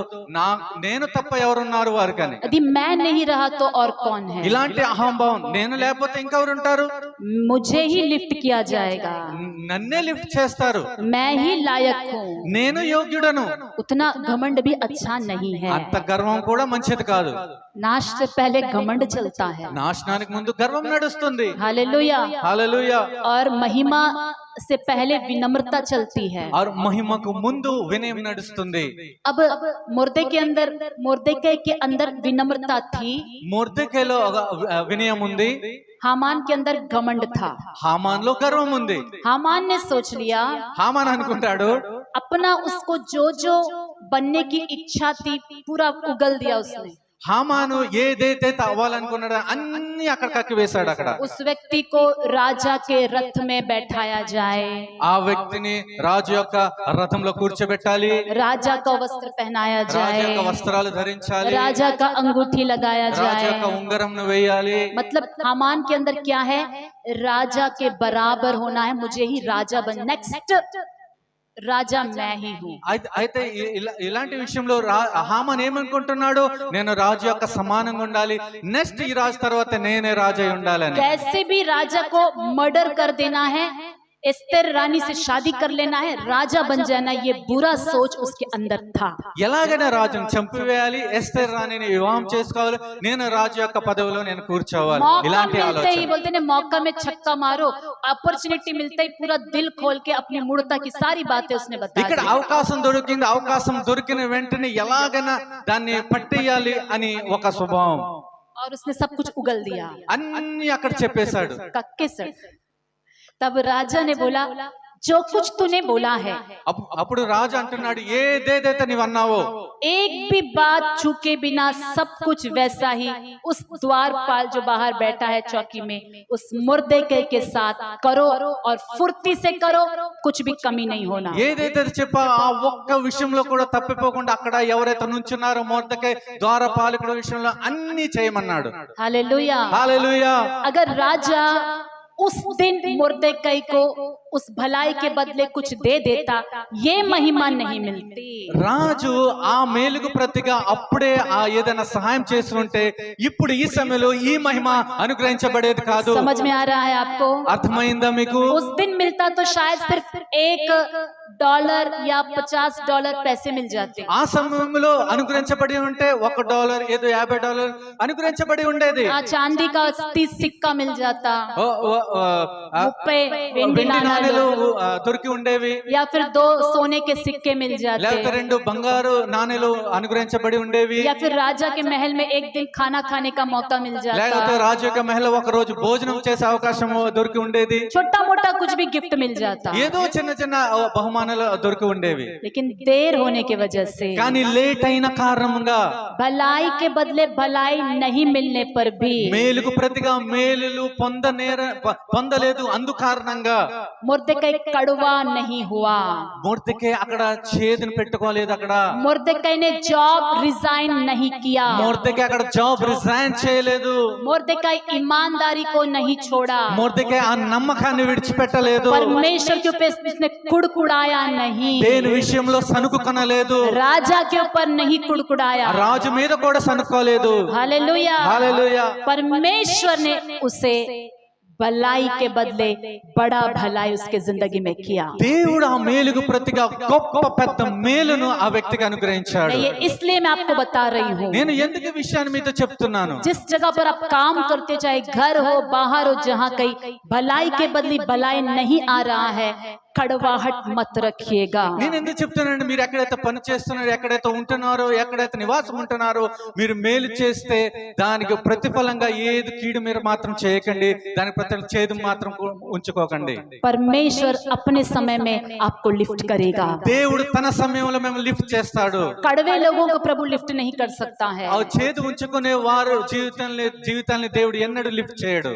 నేను తప్ప ఎవరున్నారు వారికని. यदि मैं नहीं रहा तो और कौन है। ఇలాంటి అహంభావం నేను లేకపోతే ఇంకెవరు ఉంటారు. मुझे ही लिफ्ट किया जाएगा, నన్నే లిఫ్ట్ చేస్తారు, मैं ही लायक हूँ। నేను యోగ్యుడను. उतना घमंड भी अच्छा नहीं है। అంత గర్వం కూడా మంచిది కాదు. नाश से पहले घमंड चलता है। నాశనానికి ముందు గర్వం నడుస్తుంది. हालेलुया। హల్లెలూయా. और महिमा से पहले विनम्रता चलती है। और महिमाకు ముందు వినయం నడుస్తుంది. अब मुर्दे के अंदर विनम्रता थी, మొర్దెకైలో వినయం ఉంది, हामान के अंदर घमंड था। హామాన్లో గర్వం ఉంది. हामान ने सोच लिया, హామాన్ అనుకుంటాడు अपना उसको जो बनने की इच्छा थी पूरा उगल दिया उसने। హామాను ఏదైతే అవ్వాలనుకున్నాడో అన్ని అక్కడ కక్కి వేశాడు. అక్కడ उस व्यक्ति को राजा के रथ में बैठाया जाए, ఆ వ్యక్తిని రాజు యొక్క రథంలో కూర్చోబెట్టాలి, राजा का वस्त्र पहनाया రాజు जाए, యొక్క వస్త్రాలు ధరించాలి, राजा का अंगूठी लगाया రాజు जाए। యొక్క ఉంగరంను వేయాలి. मतलब हामान के अंदर क्या है, राजा के बराबर होना है, मुझे ही राजा बन, नेक्स्ट రాజా मैं ही हूँ। అయితే ఇలాంటి విషయంలో హామాన్ ఏమనుకుంటున్నాడు, నేను రాజు యొక్క సమానంగా ఉండాలి, నెక్స్ట్ ఈ రాజు తర్వాత నేనే రాజు అయి ఉండాలని. कैसे भी राजा को मर्डर कर देना है, एस्तेर रानी से शादी कर लेना है, राजा बन जाना, ये बुरा सोच उसके अंदर था। ఎలాగైనా రాజును చంపివేయాలి, ఎస్తేర్ రాణిని వివాహం చేసుకోవాలి, నేను రాజు యొక్క పదవిలో నేను కూర్చోవాలి, मौका ఇలాంటి मिलते ही ఆలోచన. बोलते हैं मौका में छक्का मारो, अपॉर्चुनिटी मिलते ही पूरा दिल खोल के अपनी मूर्ता की सारी बातें उसने बता ఇక్కడ दी। అవకాశం దొరికింది, అవకాశం దొరికిన వెంటనే ఎలాగైనా దాన్ని పట్టేయాలి అని ఒక స్వభావం. और उसने सब कुछ उगल दिया అన్ని అక్కడ చెప్పేశాడు. कक्के सर। तब राजा ने बोला जो कुछ तूने बोला है, అప్పుడు రాజు అంటున్నాడు ఏదేదైతే నీవు అన్నావో एक भी बात चूके बिना सब कुछ वैसा ही उस द्वारपाल जो बाहर बैठा है चौकी में, उस मुर्दे के साथ करो और फुर्ती से करो, कुछ भी कमी नहीं होना। ఏదైతే చెప్పా ఆ ఒక్క విషయంలో కూడా తప్పిపోకుండా అక్కడ ఎవరైతే నుంచున్నారో మొర్దెకై ద్వారపాలకుడి విషయంలో అన్ని చేయమన్నాడు. हालेलुया। హల్లెలూయా. अगर राजा उस दिन मुर्देकई को उस भलाई के बदले कुछ दे देता, ये महिमा नहीं मिलती। రాజు ఆ మేలుకు ప్రతిగా అప్పుడే ఆ ఏదైనా సహాయం చేసి ఉంటే ఇప్పుడు ఈ సమయంలో ఈ మహిమ అనుగ్రహించబడేది కాదు. समझ में आ रहा है आपको? అర్థమైందా మీకు? उस दिन मिलता तो शायद सिर्फ $1 या $50 पैसे मिल जाते। ఆ సమయంలో అనుగ్రహించబడి ఉంటే $1 ఏదో $50 అనుగ్రహించబడి ఉండేది. चांदी का 30 सिक्का मिल जाता, 30 వెండి నాణేలు దొరికి ఉండేవి, या फिर 2 सोने के सिक्के मिल లేకపోతే जाते, 2 బంగారు నాణేలు అనుగ్రహించబడి ఉండేవి, या फिर राजा के महल में एक दिन खाना खाने का मौका मिल లేకపోతే जाता, రాజు యొక్క మహిళ ఒక రోజు భోజనం చేసే అవకాశం దొరికి ఉండేది, छोटा मोटा कुछ भी गिफ्ट मिल जाता। ఏదో చిన్న చిన్న బహుమానాలు దొరికి ఉండేవి. लेकिन देर होने की वजह से, కానీ లేట్ అయిన కారణంగా भलाई के बदले भलाई नहीं मिलने पर भी మేలుకు ప్రతిగా మేలులు పొందలేదు. అందుకారణంగా मुर्दकै कड़वा नहीं हुआ, మొర్దెకై అక్కడ చేదును పెట్టుకోలేదు. అక్కడ मुर्दकै ने जॉब रिजाइन नहीं किया, మొర్దెకై అక్కడ జాబ్ రిజైన్ చేయలేదు. मुर्दकै ईमानदारी को नहीं छोड़ा, మొర్దెకై ఆ నమ్మకాన్ని విడిచిపెట్టలేదు. परमेश्वर के ऊपर उसने कुड़कुड़ाया नहीं, దేని విషయంలో సనుకు కొనలేదు. राजा के ऊपर नहीं कुड़कुड़ाया, రాజు మీద కూడా సనుకోలేదు. हालेलुया। హల్లెలూయా. परमेश्वर ने उसे भलाई के बदले बड़ा भलाई उसके जिंदगी में किया। దేవుడు ఆ మేలుకు ప్రతిగా గొప్ప పెద్ద మేలును ఆ వ్యక్తికి అనుగ్రహించాడు. मैं ये इसलिए मैं आपको बता रही हूँ, నేను ఎందుకు ఈ విషయాన్ని మీతో చెప్తున్నాను? जिस जगह पर आप काम करते, चाहे घर हो बाहर हो, जहाँ कहीं भलाई के बदले भलाई नहीं आ रहा है, कड़वाहट मत रखिएगा। నేను ఎందుకు చెప్తున్నానండి, మీరు ఎక్కడైతే పని చేస్తున్నారో, ఎక్కడైతే ఉంటున్నారో, ఎక్కడైతే నివాసం ఉంటున్నారో, మీరు మేలు చేస్తే దానికి ప్రతిఫలంగా ఏది కీడు మీరు మాత్రం చేయకండి, దానికి ప్రతి చేదు మాత్రం ఉంచుకోకండి. परमेश्वर अपने समय में आपको लिफ्ट करेगा। దేవుడు తన సమయంలో మేము లిఫ్ట్ చేస్తాడు. कड़वे लोगों को प्रभु लिफ्ट नहीं कर सकता है, ఆ చేదు ఉంచుకునే వారు జీవితాన్ని దేవుడు ఎన్నడూ లిఫ్ట్ చేయడు.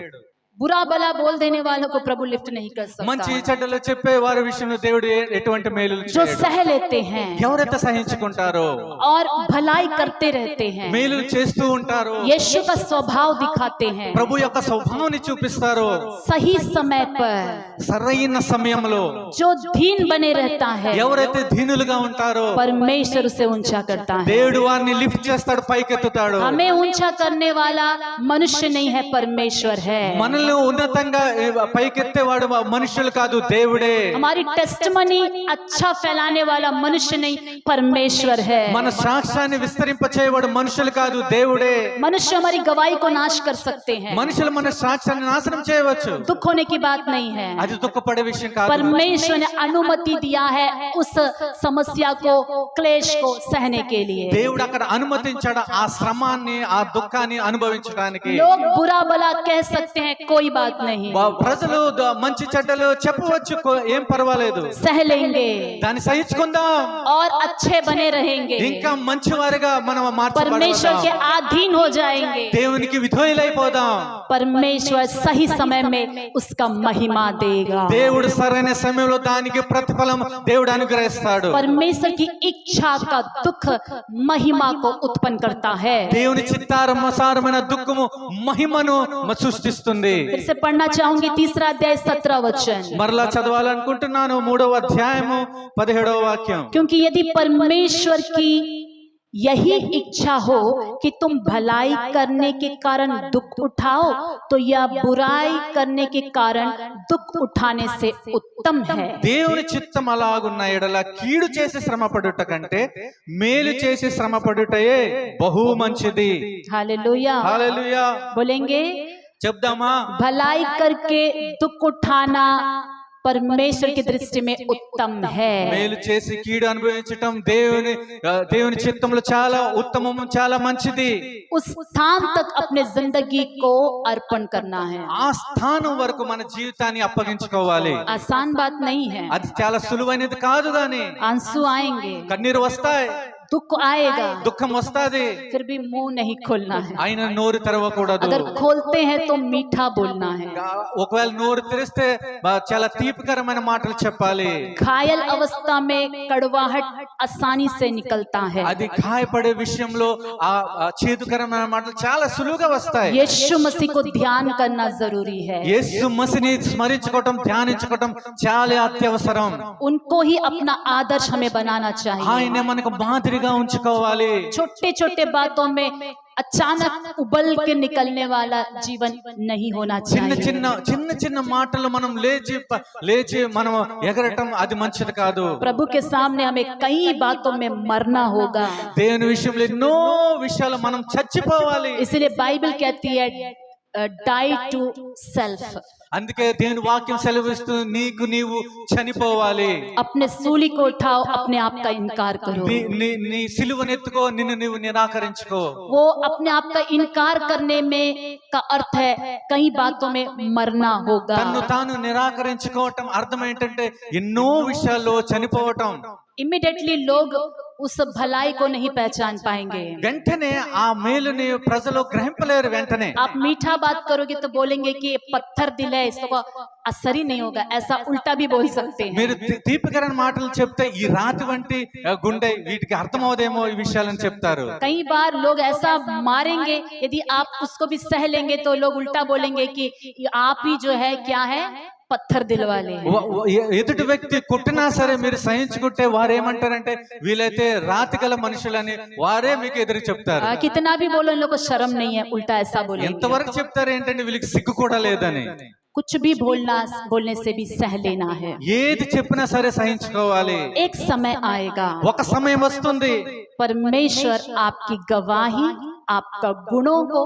बुरा भला बोल देने वालों को प्रभु लिफ्ट नहीं कर सकता। మంచి చెడ్డలు చెప్పే వారి విషయంలో దేవుడు ఎటువంటి మేలులు जो చేయడు. सह लेते हैं ఎవరైతే సహించుకుంటారో, और भलाई करते रहते हैं, మేలులు చేస్తూ ఉంటారో, यीशु का स्वभाव दिखाते हैं, ప్రభు యొక్క స్వభావాన్ని చూపిస్తారో, सही समय पर సరైన సమయంలో जो दीन बने रहता है, ఎవరైతే దీనులుగా ఉంటారో, परमेश्वर उसे ऊंचा करता है। దేవుడు వారిని లిఫ్ట్ చేస్తాడు, పైకెత్తుతాడు. हमें ऊंचा करने वाला मनुष्य नहीं है, परमेश्वर है। మనల్ని ఉన్నతంగా పైకెత్తేవాడు మనుషులు కాదు, దేవుడే. हमारी टेस्टमनी अच्छा फैलाने वाला मनुष्य नहीं, परमेश्वर है। మన సాక్ష్యాన్ని విస్తరింపచేయవాడు మనుషులు కాదు, దేవుడే. मनुष्य हमारी गवाही को नाश कर सकते हैं, మనుషులు మన సాక్ష్యాన్ని నాశనం చేయవచ్చు, दुख होने की बात नहीं है। అది దుఃఖపడే విషయం కాదు. परमेश्वर ने अनुमति दिया है उस समस्या को, क्लेश को सहने के लिए। దేవుడు అక్కడ అనుమతించాడు ఆ శ్రమాన్ని, ఆ దుఃఖాన్ని అనుభవించడానికి. लोग बुरा भला कह सकते हैं, कोई बात नहीं, ప్రజలు మంచి చెడ్డలు చెప్పవచ్చు, ఏం పర్వాలేదు, सह लेंगे దాన్ని సహించుకుందాం, और अच्छे बने रहेंगे, ఇంకా మంచి వారిగా మనం परमेश्वर के మార్చబడదాం, अधीन हो जाएंगे। దేవునికి విధేయులైపోదాం. परमेश्वर सही समय में उसका महिमा देगा। దేవుడు సరైన సమయంలో దానికి ప్రతిఫలం దేవుడు అనుగ్రహిస్తాడు. परमेश्वर की इच्छा का दुख महिमा को उत्पन्न करता है। దేవుని చిత్తానుసారమైన దుఃఖము మహిమను సృష్టిస్తుంది. फिर से पढ़ना चाहूंगी 3 अध्याय 17 वचन, మరలా చదవాలనుకుంటున్నాను 3వ అధ్యాయము 17వ వాక్యం. क्योंकि यदि परमेश्वर की यही इच्छा हो कि तुम भलाई करने के कारण दुख उठाओ, तो यह बुराई करने के कारण दुख उठाने से उत्तम है। దేవుని చిత్తం అలాగున్న ఎడల కీడు చేసి శ్రమ పడుట కంటే మేలు చేసి శ్రమ పడుటయే బహు మంచిది. हालेलुया, హల్లెలూయా. बोलेंगे। చెప్దామా? भलाई करके दुख उठाना परमेश्वर की दृष्टि में उत्तम है। మేలు చేసి కీడు అనుభవించటం దేవుని చిత్తంలో చాలా ఉత్తమము, చాలా మంచిది. उस स्थान तक अपने जिंदगी को अर्पण करना है। ఆ స్థానం వరకు మన జీవితాన్ని అప్పగించుకోవాలి. आसान बात नहीं है, అది చాలా సులువైనది కాదు. గాని आंसू आएंगे, కన్నీరు వస్తాయి, दुख आएगा, దుఃఖం వస్తాది, फिर भी मुंह नहीं खोलना है। ఆయన నోరు తెరవకూడదు. अगर खोलते हैं तो मीठा बोलना है। ఒకవేళ నోరు తెరిస్తే చాలా తీపికరమైన మాటలు చెప్పాలి. घायल अवस्था में कड़वाहट आसानी से निकलता है। అది గాయపడే విషయంలో ఆ చేదుకరమైన మాటలు చాలా సులువుగా వస్తాయి. यीशु मसीह को ध्यान करना जरूरी है, యేసు మసీని స్మరించుకోవటం, ధ్యానించుకోవటం చాలా అత్యవసరం. उनको ही अपना आदर्श हमें बनाना चाहिए। ఆయన మనకు మాదిరిగా ఉంచుకోవాలి. छोटे छोटे बातों में अचानक उबल के निकलने वाला जीवन नहीं होना చిన్న चाहिए। చిన్న చిన్న చిన్న మాటలు మనం లేచి మనం ఎగరటం అది మంచిది కాదు. प्रभु के सामने हमें कई बातों में मरना होगा। దేవుని విషయంలో ఎన్నో విషయాలు మనం చచ్చిపోవాలి. इसलिए बाइबल कहती है डाई टू सेल्फ, అందుకే దేవుని వాక్యం సెలవిస్తుంది, నీకు నీవు చనిపోవాలి. अपने सूली को उठाओ, अपने आप का इनकार करो। నీ సిలువనెత్తుకో, నిన్ను నీవు నిరాకరించుకో. वो अपने आप का इनकार करने में का अर्थ है कई बातों में मरना होगा। తన్ను తాను నిరాకరించుకోవటం అర్థం ఏంటంటే ఎన్నో విషయాల్లో చనిపోవటం. इमिडिएटली लोग उस भलाई को नहीं पहचान पाएंगे। వెంటనే ఆ మేలుని ప్రజలు గ్రహింపలేరు వెంటనే. आप मीठा बात करोगे तो बोलेंगे कि ये पत्थर दिल है, इसको असर ही नहीं होगा, ऐसा उल्टा भी बोल सकते हैं। మీరు తీపికరణ మాటలు చెప్తే ఈ రాతి వంటి గుండె వీటికి అర్థమవుదేమో ఈ విషయాలని చెప్తారు. कई बार लोग ऐसा मारेंगे, यदि आप उसको भी सह लेंगे तो लोग उल्टा बोलेंगे कि आप ही जो है क्या है, పత్థర్ దిల్ వాలే. ఎదుటి వ్యక్తి కొట్టినా సరే మీరు సహించుకుంటే వారు ఏమంటారంటే వీలైతే రాతి గల మనుషులని వారే మీకు ఎదురు చెప్తారు. कितना भी बोलो इन लोगों को शर्म नहीं है, उल्टा ऐसा बोलेंगे. ఎంతవరకు చెప్తారు ఏంటంటే వీళ్ళకి సిగ్గు కూడా లేదని. कुछ भी बोलने से भी सह लेना है. ఏది చెప్పినా సరే సహించుకోవాలి. एक समय आएगा, ఒక సమయం వస్తుంది, परमेश्वर आपकी गवाही, आपका गुणों को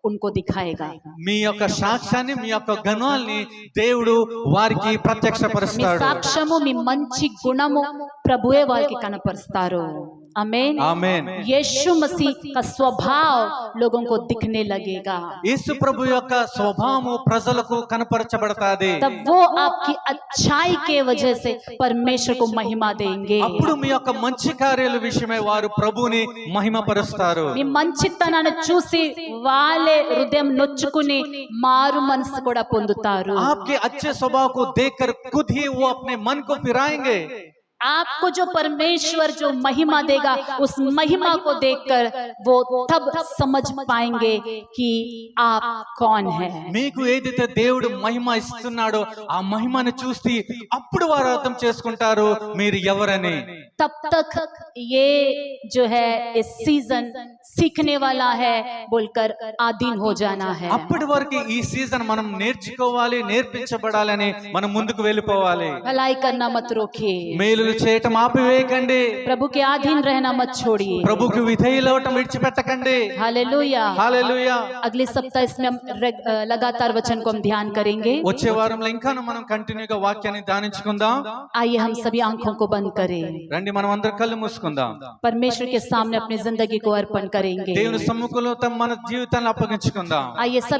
उनको दिखाएगा. మీ యొక్క సాక్ష్యాన్ని మీ యొక్క గుణాల్ని దేవుడు వారికి మీ ప్రత్యక్షపరుస్తాడు. సాక్ష్యము, మీ మంచి గుణము ప్రభువే వారికి కనపరుస్తారు. आमेन. ఆమేన్. यीशु मसीह का स्वभाव लोगों को दिखने लगेगा. యేసు ప్రభు యొక్క స్వభావము ప్రజలకు కనపరచబడతాది. तब वो आपकी अच्छाई के वजह से परमेश्वर को महिमा देंगे. అప్పుడు మీ యొక్క మంచి కార్యాల విషయమై వారు ప్రభుని మహిమపరుస్తారు. మీ మంచితనాన్ని చూసి వాళ్ళే హృదయం నొచ్చుకుని మారు మనసు కూడా పొందుతారు. आपके अच्छे स्वभाव को देखकर खुद ही वो अपने मन को फिराएंगे. आपको जो परमेश्वर जो महिमा देगा, उस महिमा को देखकर वो तब समझ पाएंगे कि आप कौन है. మీకు ఏదైతే దేవుడు మహిమ ఇస్తున్నాడో ఆ మహిమను చూసి అప్పుడు వారు అర్థం చేసుకుంటారు మీరు ఎవరని. तब तक ये जो है इस सीजन सीखने वाला है बोलकर आधीन हो जाना है. అప్పటి వరకు ఈ సీజన్ మనం నేర్చుకోవాలి, నేర్పించబడాలని మనం ముందుకు వెళ్ళిపోవాలి. भलाई करना मत रोकिए, మేలులు చేయటం ఆపివేయకండి. प्रभु के अधीन रहना मत छोड़िए. ప్రభుకి విధేయులవటం విడిచిపెట్టకండి. हालेलुया. హల్లెలూయా. अगले सप्ताह इसमें हम लगातार वचन को हम ध्यान करेंगे. వచ్చే వారంలో ఇంకా మనం కంటిన్యూగా వాక్యాన్ని ధ్యానించుకుందాం. आइए हम सभी आंखों को बंद करें, రండి మనం అందరం కళ్ళు మూసుకుందాం. परमेश्वर के सामने अपनी जिंदगी को अर्पण करेंगे. దేవుని సమ్ముఖంలో మన జీవితాన్ని అప్పగించుకుందాం. आइए सब